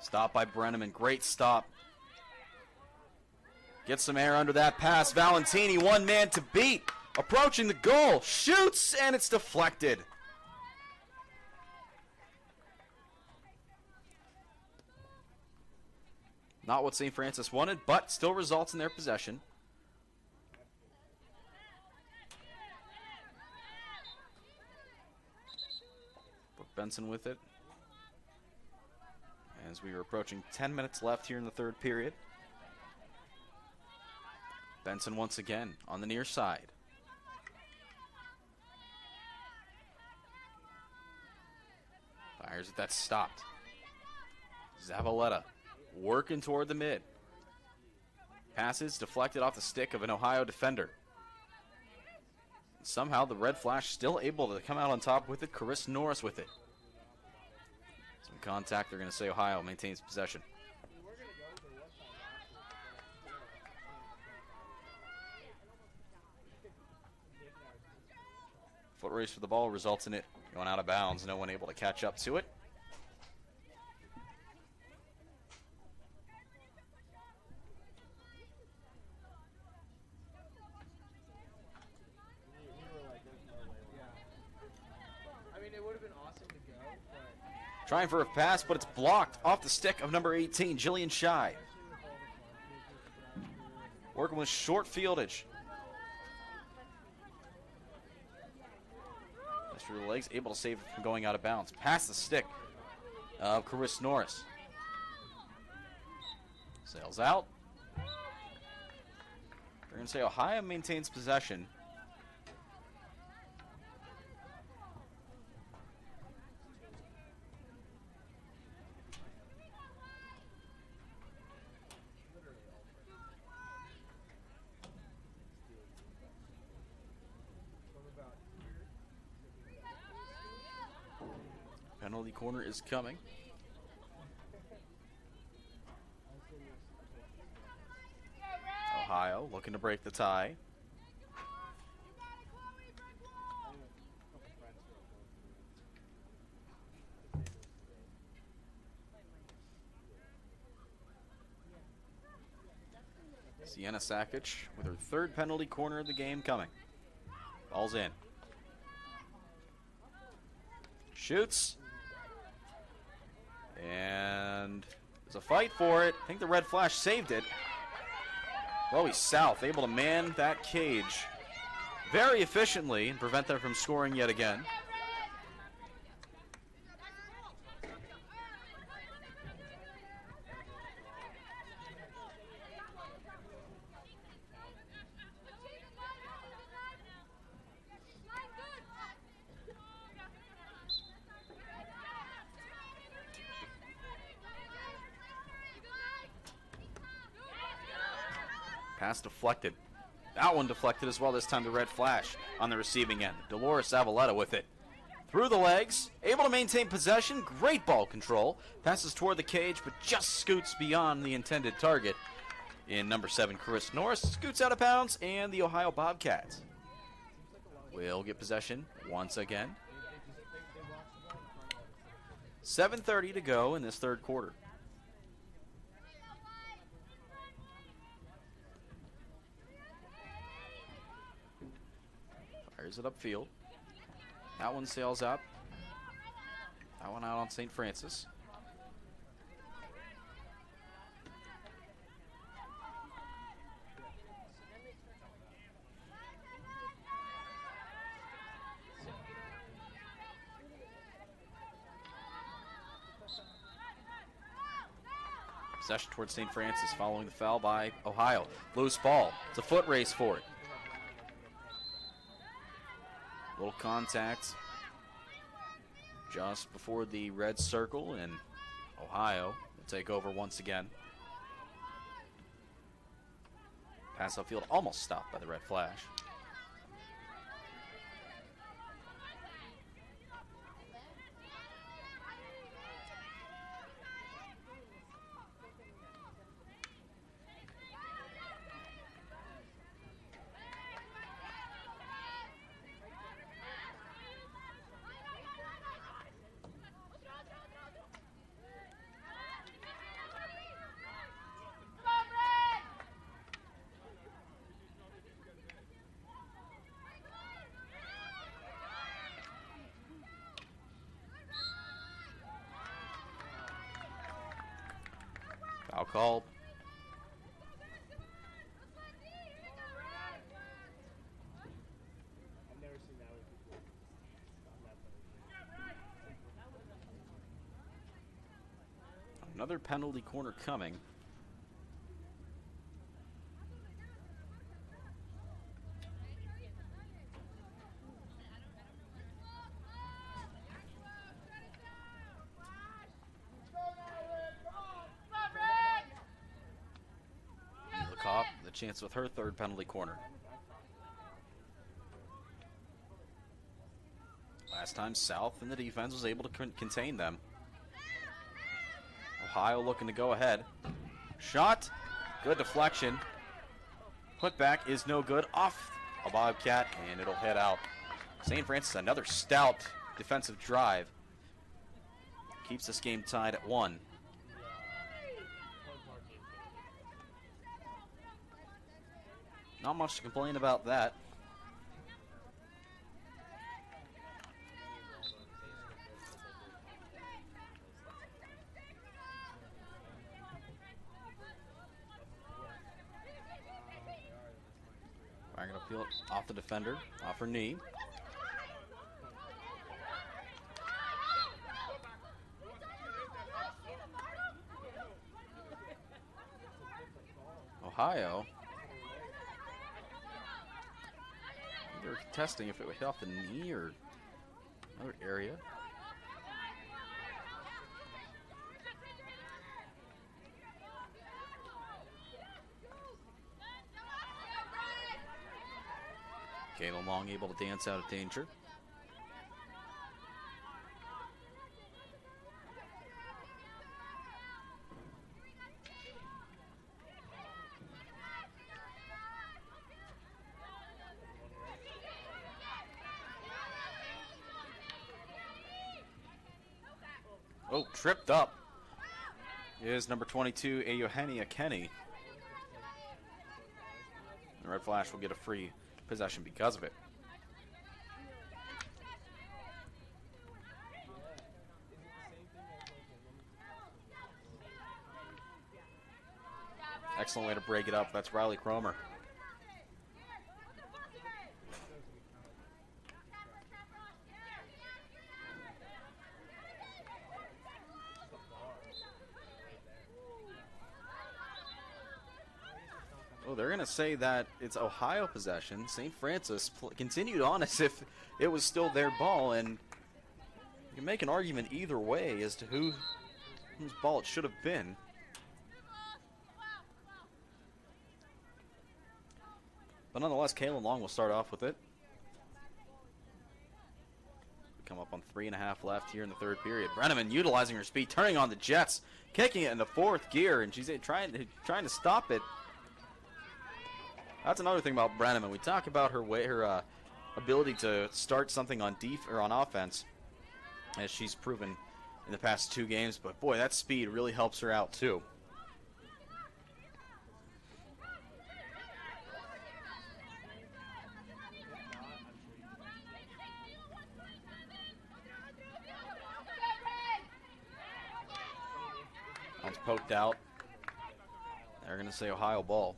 Stop by Brenneman, great stop. Gets some air under that pass. Valentini, one man to beat. Approaching the goal. Shoots, and it's deflected. Not what St. Francis wanted, but still results in their possession. Brooke Benson with it. as we are approaching 10 minutes left here in the third period. Benson once again on the near side. Fires it, that's stopped. Zavaleta working toward the mid. Passes deflected off the stick of an Ohio defender. Somehow the Red Flash still able to come out on top with it. Chris Norris with it. Some contact. They're going to say Ohio maintains possession. Foot race for the ball results in it going out of bounds. No one able to catch up to it. Trying for a pass, but it's blocked off the stick of number 18, Jillian Shy. Working with short fieldage. Through the legs, able to save it from going out of bounds. Past the stick of Chris Norris. Sails out. They're going to say Ohio maintains possession. Penalty corner is coming. Ohio looking to break the tie. Sienna Sakic with her third penalty corner of the game coming. Ball's in. Shoots. And there's a fight for it. I think the Red Flash saved it. Chloe South able to man that cage very efficiently and prevent them from scoring yet again. Pass deflected. That one deflected as well, this time the Red Flash on the receiving end. Dolores Zavaleta with it. Through the legs, able to maintain possession, great ball control. Passes toward the cage, but just scoots beyond the intended target. In number 7, Chris Norris scoots out of bounds, and the Ohio Bobcats will get possession once again. 7:30 to go in this third quarter. Fires it upfield. That one sails up. That one out on St. Francis. Possession towards St. Francis following the foul by Ohio. Loose ball. It's a foot race for it. Little contact just before the red circle, and Ohio will take over once again. Pass upfield almost stopped by the Red Flash. Foul called. another penalty corner coming. Ellicott, the chance with her third penalty corner. Last time South and the defense was able to contain them. Ohio looking to go ahead. Shot, good deflection. Putback is no good, off a Bobcat, and it'll head out. St. Francis, another stout defensive drive. Keeps this game tied at 1. Not much to complain about that. Firing it upfield off the defender, off her knee. Ohio. They're testing if it would hit off the knee or another area. Kayla Long able to dance out of danger. Oh, tripped up is number 22, Eugenia Kenny. The Red Flash will get a free possession because of it. Excellent way to break it up. That's Riley Cromer. Oh, they're going to say that it's Ohio possession. St. Francis continued on as if it was still their ball, and you can make an argument either way as to whose ball it should have been. But nonetheless, Kayla Long will start off with it. Come up on 3.5 left here in the third period. Brenneman utilizing her speed, turning on the Jets, kicking it into fourth gear, and she's trying to stop it. That's another thing about Brenneman. We talk about her ability to start something on on offense, as she's proven in the past 2 games. But boy, that speed really helps her out too. That's poked out. They're going to say Ohio ball.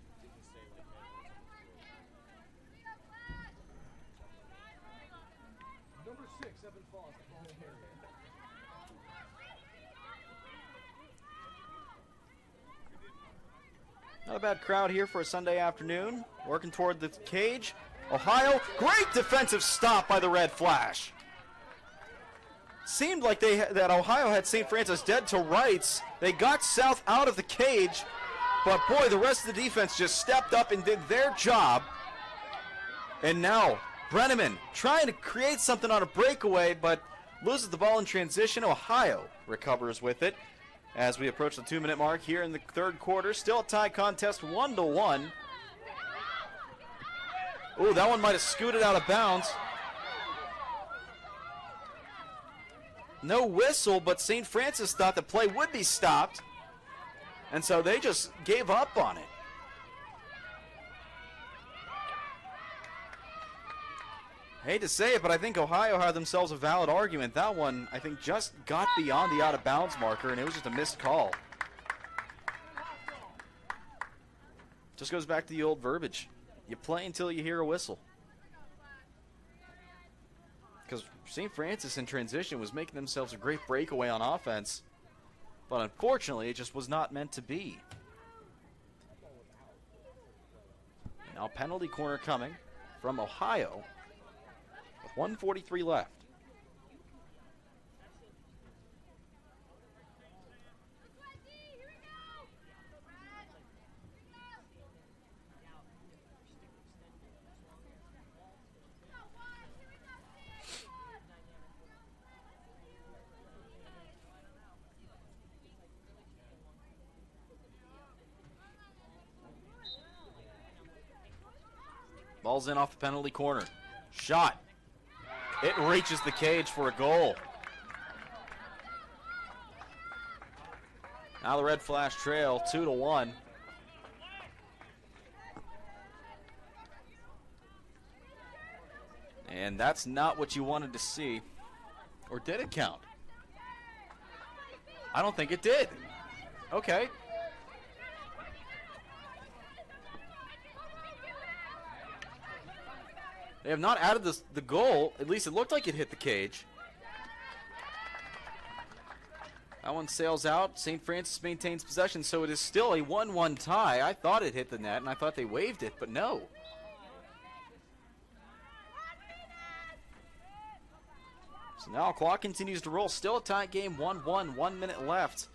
Not a bad crowd here for a Sunday afternoon. Working toward the cage. Ohio, great defensive stop by the Red Flash. Seemed like that Ohio had St. Francis dead to rights. They got South out of the cage, but boy, the rest of the defense just stepped up and did their job. And now, Brenneman trying to create something on a breakaway, but loses the ball in transition. Ohio recovers with it as we approach the 2-minute mark here in the third quarter. Still a tie contest, 1-1. Ooh, that one might have scooted out of bounds. No whistle, but St. Francis thought the play would be stopped, and so they just gave up on it. Hate to say it, but I think Ohio had themselves a valid argument. That one, I think, just got beyond the out-of-bounds marker, and it was just a missed call. Just goes back to the old verbiage. You play until you hear a whistle. Because St. Francis in transition was making themselves a great breakaway on offense, But unfortunately, it just was not meant to be. Now penalty corner coming from Ohio with 1:43 left. Ball's in off the penalty corner. Shot. It reaches the cage for a goal. Now the Red Flash trail 2-1. And that's not what you wanted to see. Or did it count? I don't think it did. Okay. They have not added the goal. At least it looked like it hit the cage. That one sails out. St. Francis maintains possession, so it is still a 1-1 tie. I thought it hit the net, and I thought they waved it, but no. So now clock continues to roll. Still a tie game, 1-1, 1 minute left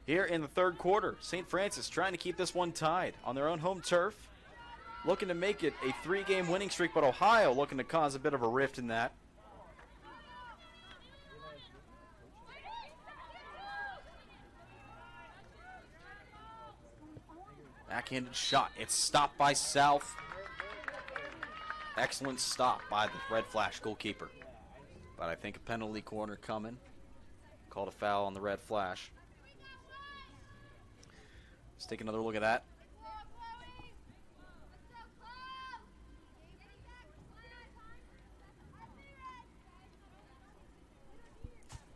here in the third quarter. St. Francis trying to keep this one tied on their own home turf. Looking to make it a 3-game winning streak, but Ohio looking to cause a bit of a rift in that. Backhanded shot. It's stopped by South. Excellent stop by the Red Flash goalkeeper. But I think a penalty corner coming. Called a foul on the Red Flash. Let's take another look at that.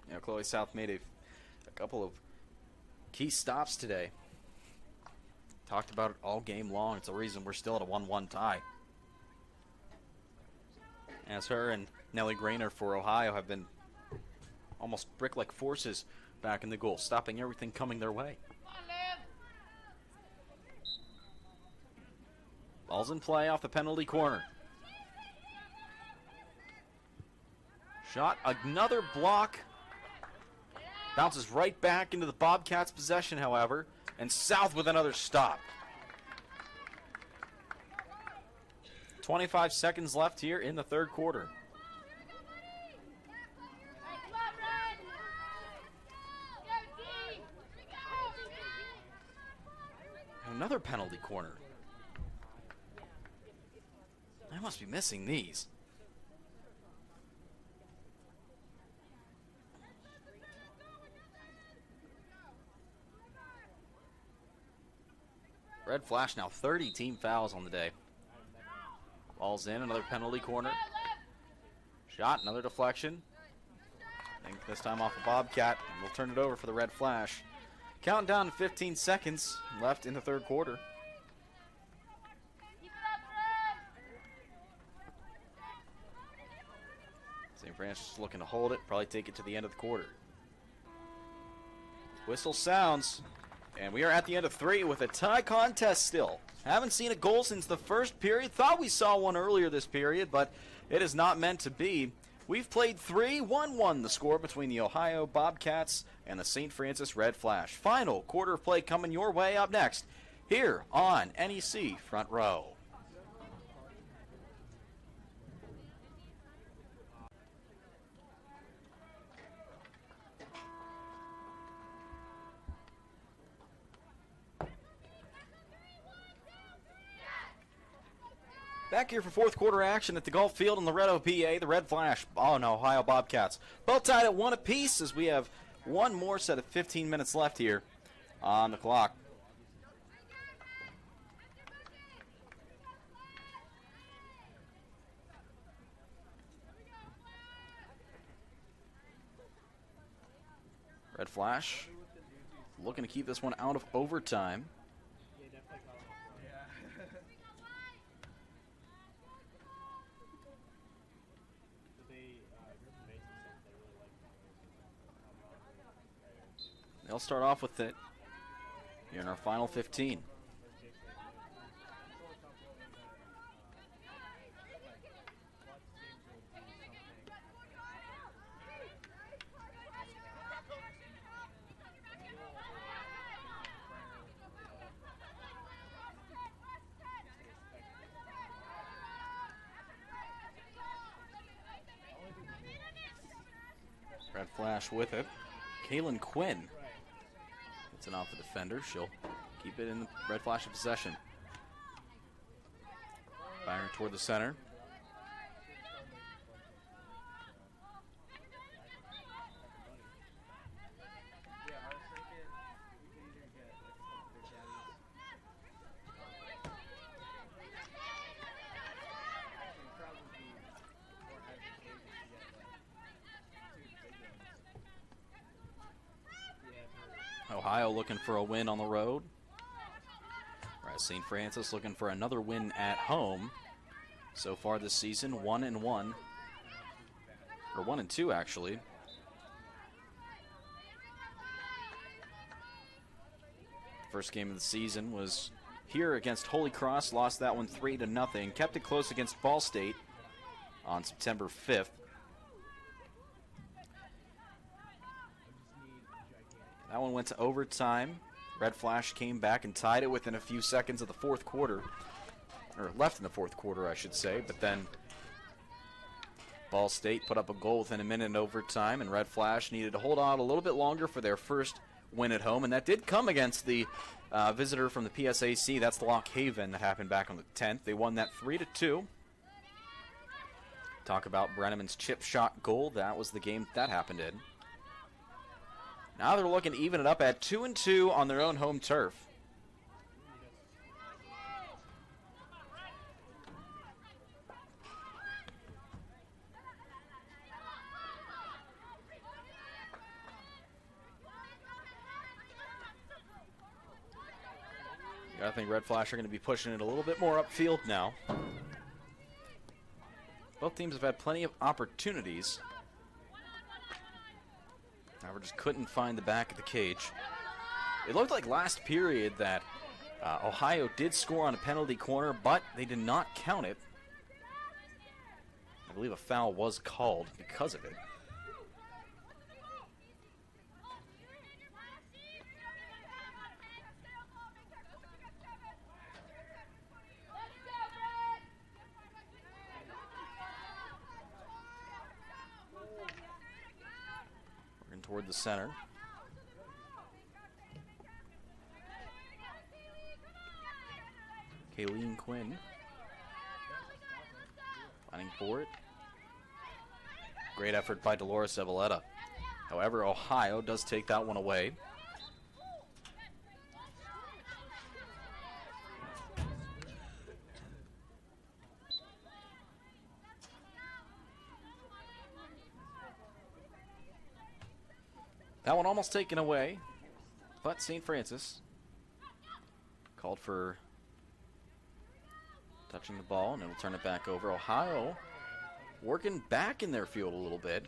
You know, Chloe South made a couple of key stops today. Talked about it all game long. It's the reason we're still at a 1-1 tie. As her and Nellie Grainer for Ohio have been almost brick-like forces back in the goal, stopping everything coming their way. Ball's in play off the penalty corner. Shot, another block. Bounces right back into the Bobcats' possession, however, and South with another stop. 25 seconds left here in the third quarter. Another penalty corner. I must be missing these. Red Flash now 30 team fouls on the day. Ball's in, another penalty corner. Shot, another deflection. I think this time off a Bobcat, and we'll turn it over for the Red Flash. Counting down to 15 seconds left in the third quarter. St. Francis looking to hold it, probably take it to the end of the quarter. Whistle sounds. And we are at the end of 3 with a tie contest still. Haven't seen a goal since the first period. Thought we saw one earlier this period, but it is not meant to be. We've played 3, 1-1 the score between the Ohio Bobcats and the St. Francis Red Flash. Final quarter of play coming your way up next here on NEC Front Row. Back here for fourth quarter action at the Golf Field in Loretto, PA. The Red Flash and Ohio Bobcats both tied at 1 apiece as we have one more set of 15 minutes left here on the clock. Red Flash looking to keep this one out of overtime. they'll start off with it here in our final 15. Red Flash with it. Kaylin Quinn. It's an off the defender. She'll keep it in the Red Flash possession. Firing toward the center. Ohio looking for a win on the road. Whereas St. Francis looking for another win at home. So far this season, 1-1. Or 1-2 actually. First game of the season was here against Holy Cross. Lost that one 3-0. Kept it close against Ball State on September 5th. That one went to overtime. Red Flash came back and tied it within a few seconds of the fourth quarter. Or left in the fourth quarter, I should say. But then Ball State put up a goal within a minute in overtime, and Red Flash needed to hold on a little bit longer for their first win at home. And that did come against the visitor from the PSAC. That's Lock Haven. That happened back on the 10th. They won that 3-2. Talk about Brenneman's chip shot goal. That was the game that happened in. Now they're looking to even it up at 2-2 on their own home turf. I think Red Flash are going to be pushing it a little bit more upfield now. Both teams have had plenty of opportunities. However, just couldn't find the back of the cage. It looked like last period that Ohio did score on a penalty corner, but they did not count it. I believe a foul was called because of it. Toward the center. Kayleen Quinn fighting for it. Great effort by Dolores Eveletta. However, Ohio does take that one away. That one almost taken away, but St. Francis called for touching the ball, and it'll turn it back over. Ohio working back in their field a little bit.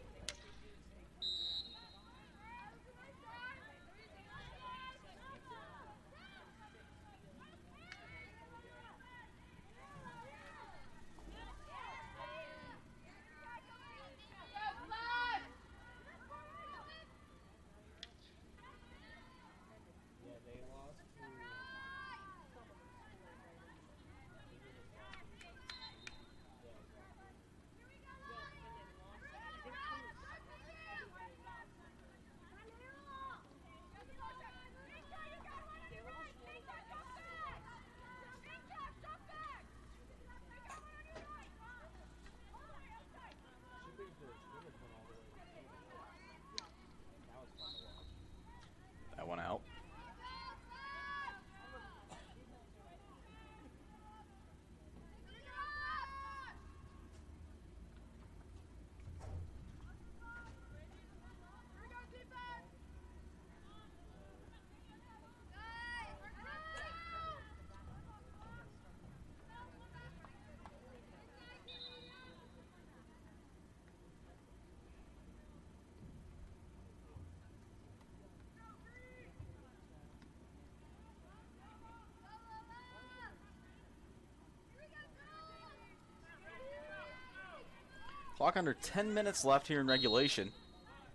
Clock under 10 minutes left here in regulation.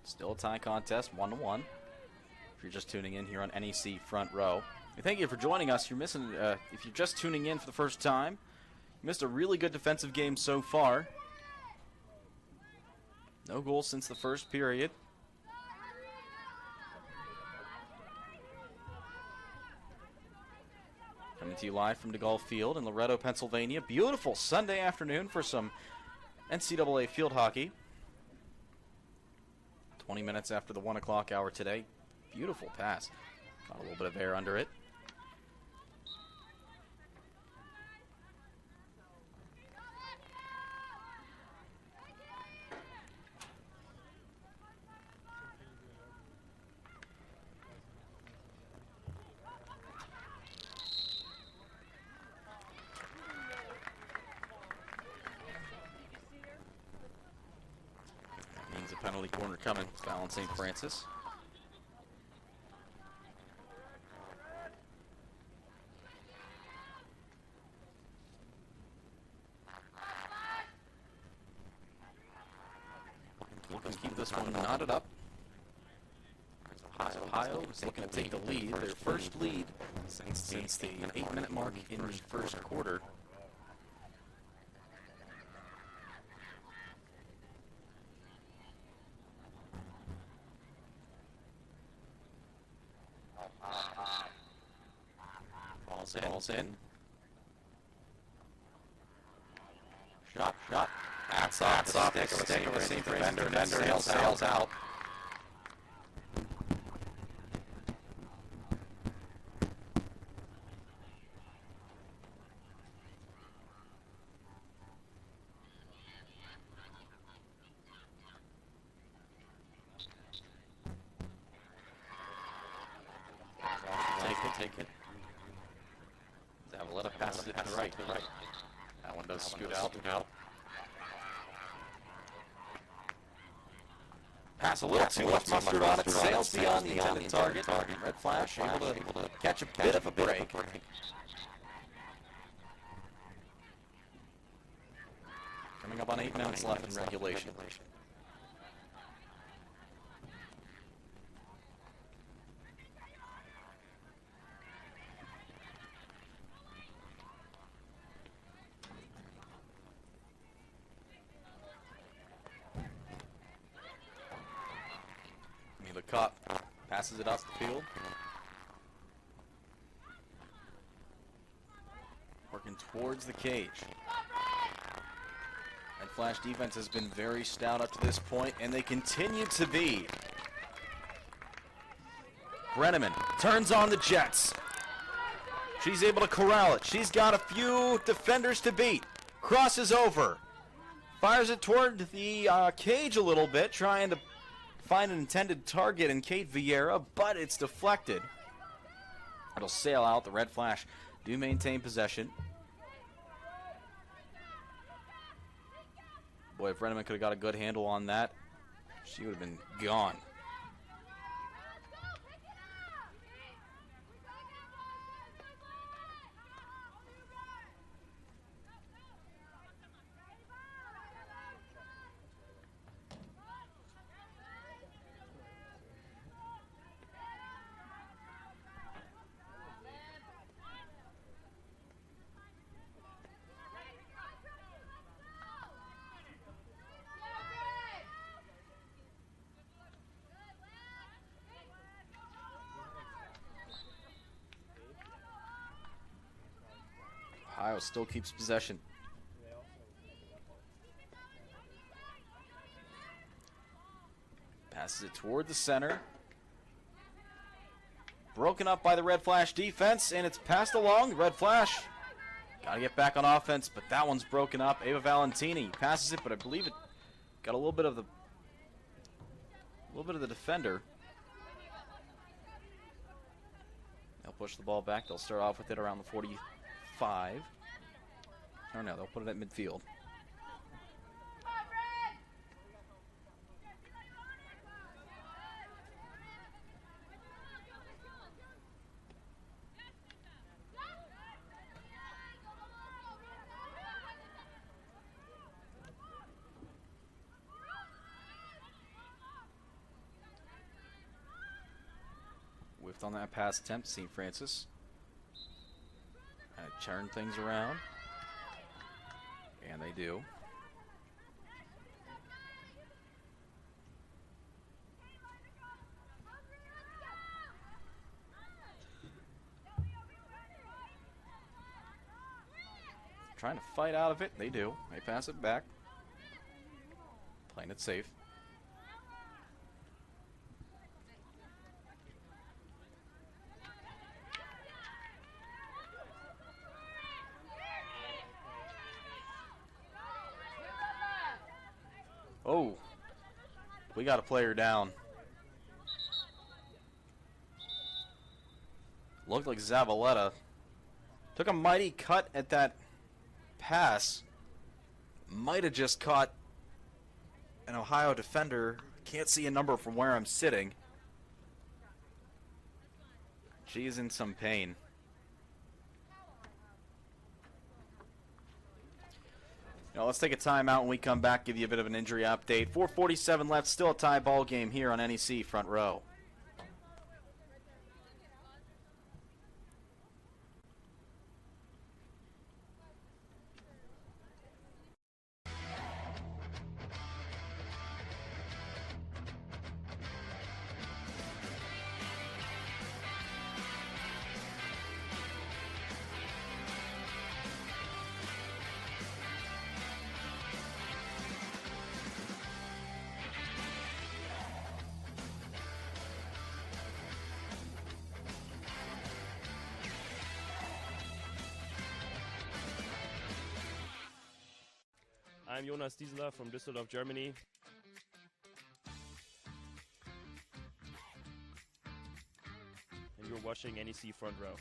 Still a tie contest, 1-1. If you're just tuning in here on NEC Front Row. We thank you for joining us. You're missing, if you're just tuning in for the first time, you missed a really good defensive game so far. No goals since the first period. Coming to you live from DeGaulle Field in Loretto, Pennsylvania. Beautiful Sunday afternoon for some NCAA field hockey. 20 minutes after the 1 o'clock hour today. Beautiful pass. Got a little bit of air under it. Means a penalty corner coming. Fallon St. Francis. Looking to keep this one knotted up. Ohio is looking to take the lead, their first lead since the 8-minute mark in the first quarter. Ball's in. Shot. That's off the stick of a St. Defender, and sails out. Take it. Zavaleta passes it to the right. That one does scoot out. Pass a little too much mustard on it. Sails beyond the intended target. Red Flash able to catch a bit of a break. Coming up on 8 minutes left in regulation. The Cup passes it off the field. Working towards the cage. Red Flash defense has been very stout up to this point, and they continue to be. Brenneman turns on the Jets. She's able to corral it. She's got a few defenders to beat. Crosses over. Fires it toward the cage a little bit, trying to find an intended target in Kate Vieira, but it's deflected. It'll sail out. The Red Flash do maintain possession. Boy, if Brenneman could have got a good handle on that, she would have been gone. Ohio still keeps possession. Passes it toward the center. Broken up by the Red Flash defense, and it's passed along. Red Flash got to get back on offense, but that one's broken up. Ava Valentini passes it, but I believe it got a little bit of the defender. They'll push the ball back. They'll start off with it around the 45. Or no, they'll put it at midfield. left on that pass attempt. St. Francis turn things around, and they do. Trying to fight out of it. They do. They pass it back. Playing it safe. Oh, we got a player down. Looked like Zavaleta took a mighty cut at that pass. Might have just caught an Ohio defender. Can't see a number from where I'm sitting. She's in some pain. Now let's take a timeout. When we come back, give you a bit of an injury update. 4:47 left, still a tie ball game here on NEC Front Row. I'm Jonas Diesler from Düsseldorf, Germany. And you're watching NEC Front Row.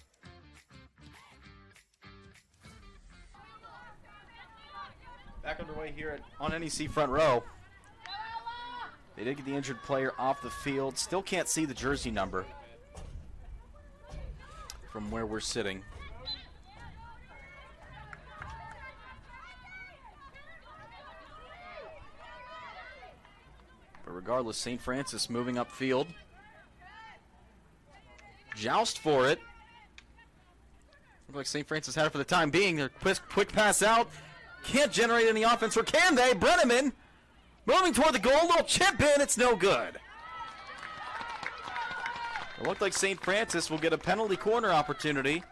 Back underway here on NEC Front Row. They did get the injured player off the field. Still can't see the jersey number from where we're sitting. But regardless, St. Francis moving upfield. Joust for it. Looks like St. Francis had it for the time being. Their quick pass out. Can't generate any offense, or can they? Brenneman moving toward the goal. Little chip in. It's no good. It looked like St. Francis will get a penalty corner opportunity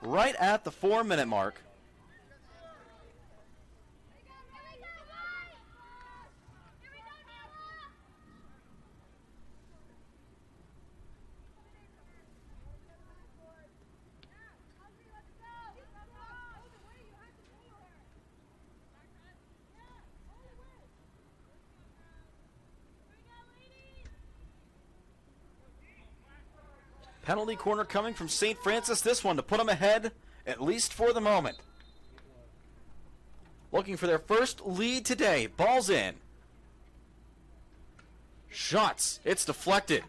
right at the 4-minute mark. Penalty corner coming from St. Francis. This one to put them ahead, at least for the moment. Looking for their first lead today. Ball's in. Shots. It's deflected.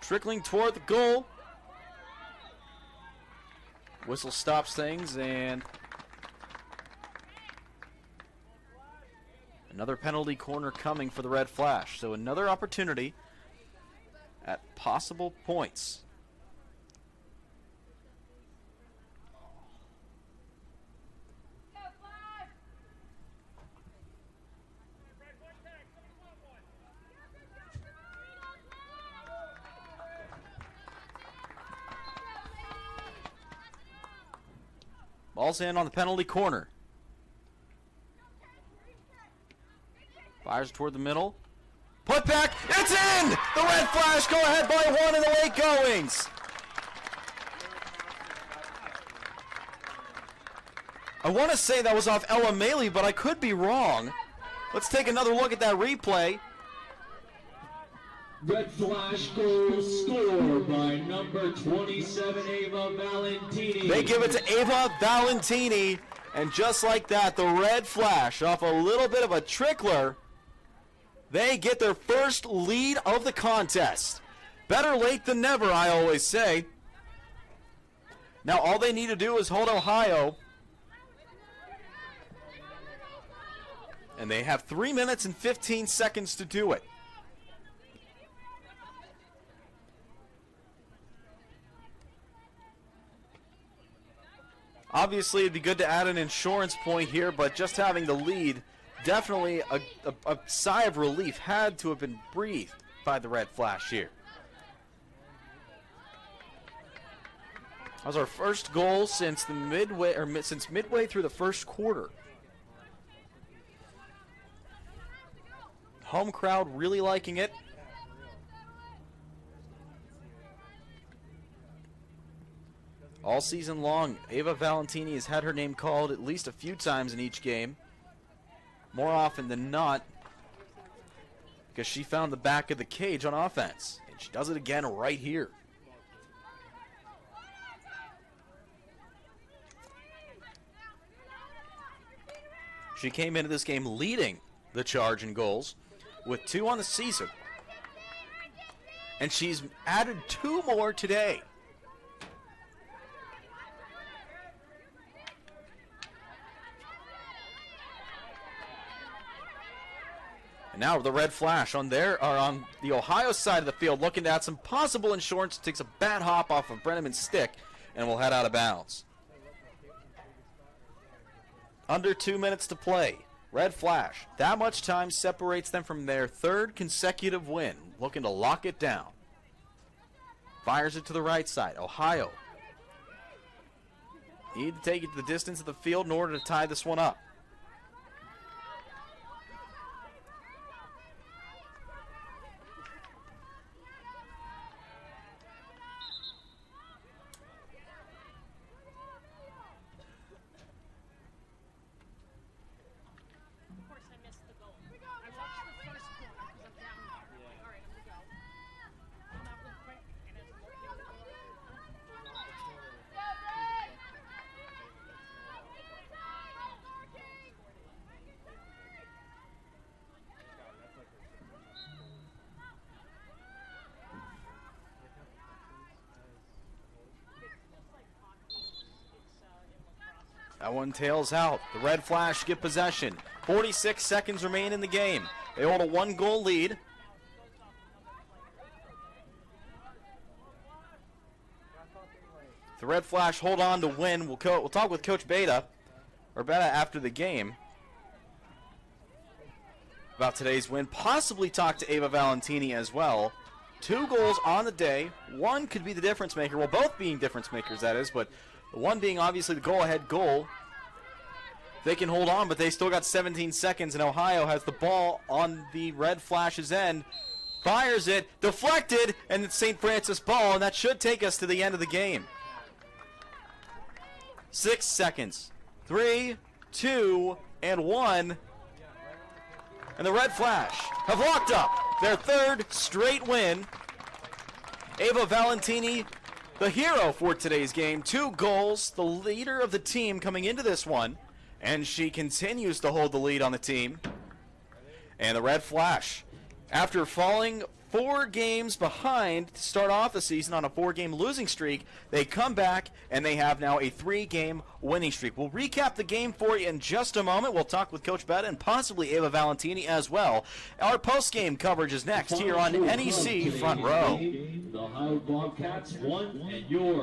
Trickling toward the goal. Whistle stops things, and another penalty corner coming for the Red Flash. So another opportunity at possible points. Ball's in on the penalty corner. Fires toward the middle. Put back, it's in! The Red Flash go ahead by 1 in the late goings. I want to say that was off Ella Maley, but I could be wrong. Let's take another look at that replay. Red Flash goal scored by number 27, Ava Valentini. They give it to Ava Valentini, and just like that, the Red Flash, off a little bit of a trickler, they get their first lead of the contest. Better late than never, I always say. Now all they need to do is hold Ohio. And they have 3 minutes and 15 seconds to do it. Obviously, it'd be good to add an insurance point here, but just having the lead, definitely a sigh of relief had to have been breathed by the Red Flash here. That was our first goal since the midway through the first quarter. Home crowd really liking it. All season long, Ava Valentini has had her name called at least a few times in each game. More often than not, because she found the back of the cage on offense. And she does it again right here. She came into this game leading the charge in goals with 2 on the season. And she's added 2 more today. And now the Red Flash on the Ohio side of the field, looking to add some possible insurance. Takes a bad hop off of Brenneman's stick and will head out of bounds. Under 2 minutes to play. Red Flash, that much time separates them from their 3rd consecutive win. Looking to lock it down. Fires it to the right side. Ohio need to take it to the distance of the field in order to tie this one up. That one tails out. The Red Flash get possession. 46 seconds remain in the game. They hold a 1-goal lead. The Red Flash hold on to win. We'll talk with Coach Beta after the game about today's win. Possibly talk to Ava Valentini as well. 2 goals on the day. 1 could be the difference maker. Well, both being difference makers, that is, but the one being obviously the go-ahead goal. They can hold on, but they still got 17 seconds, and Ohio has the ball on the Red Flash's end. Fires it, deflected, and it's St. Francis ball, and that should take us to the end of the game. 6 seconds. 3, 2, and 1. And the Red Flash have locked up their 3rd straight win. Ava Valentini, the hero for today's game. 2 goals, the leader of the team coming into this one. And she continues to hold the lead on the team. And the Red Flash, after falling 4 games behind to start off the season on a 4-game losing streak, they come back and they have now a 3-game winning streak. We'll recap the game for you in just a moment. We'll talk with Coach Beta and possibly Ava Valentini as well. Our post-game coverage is next here on NEC Front Row. The Ohio Bobcats won, and your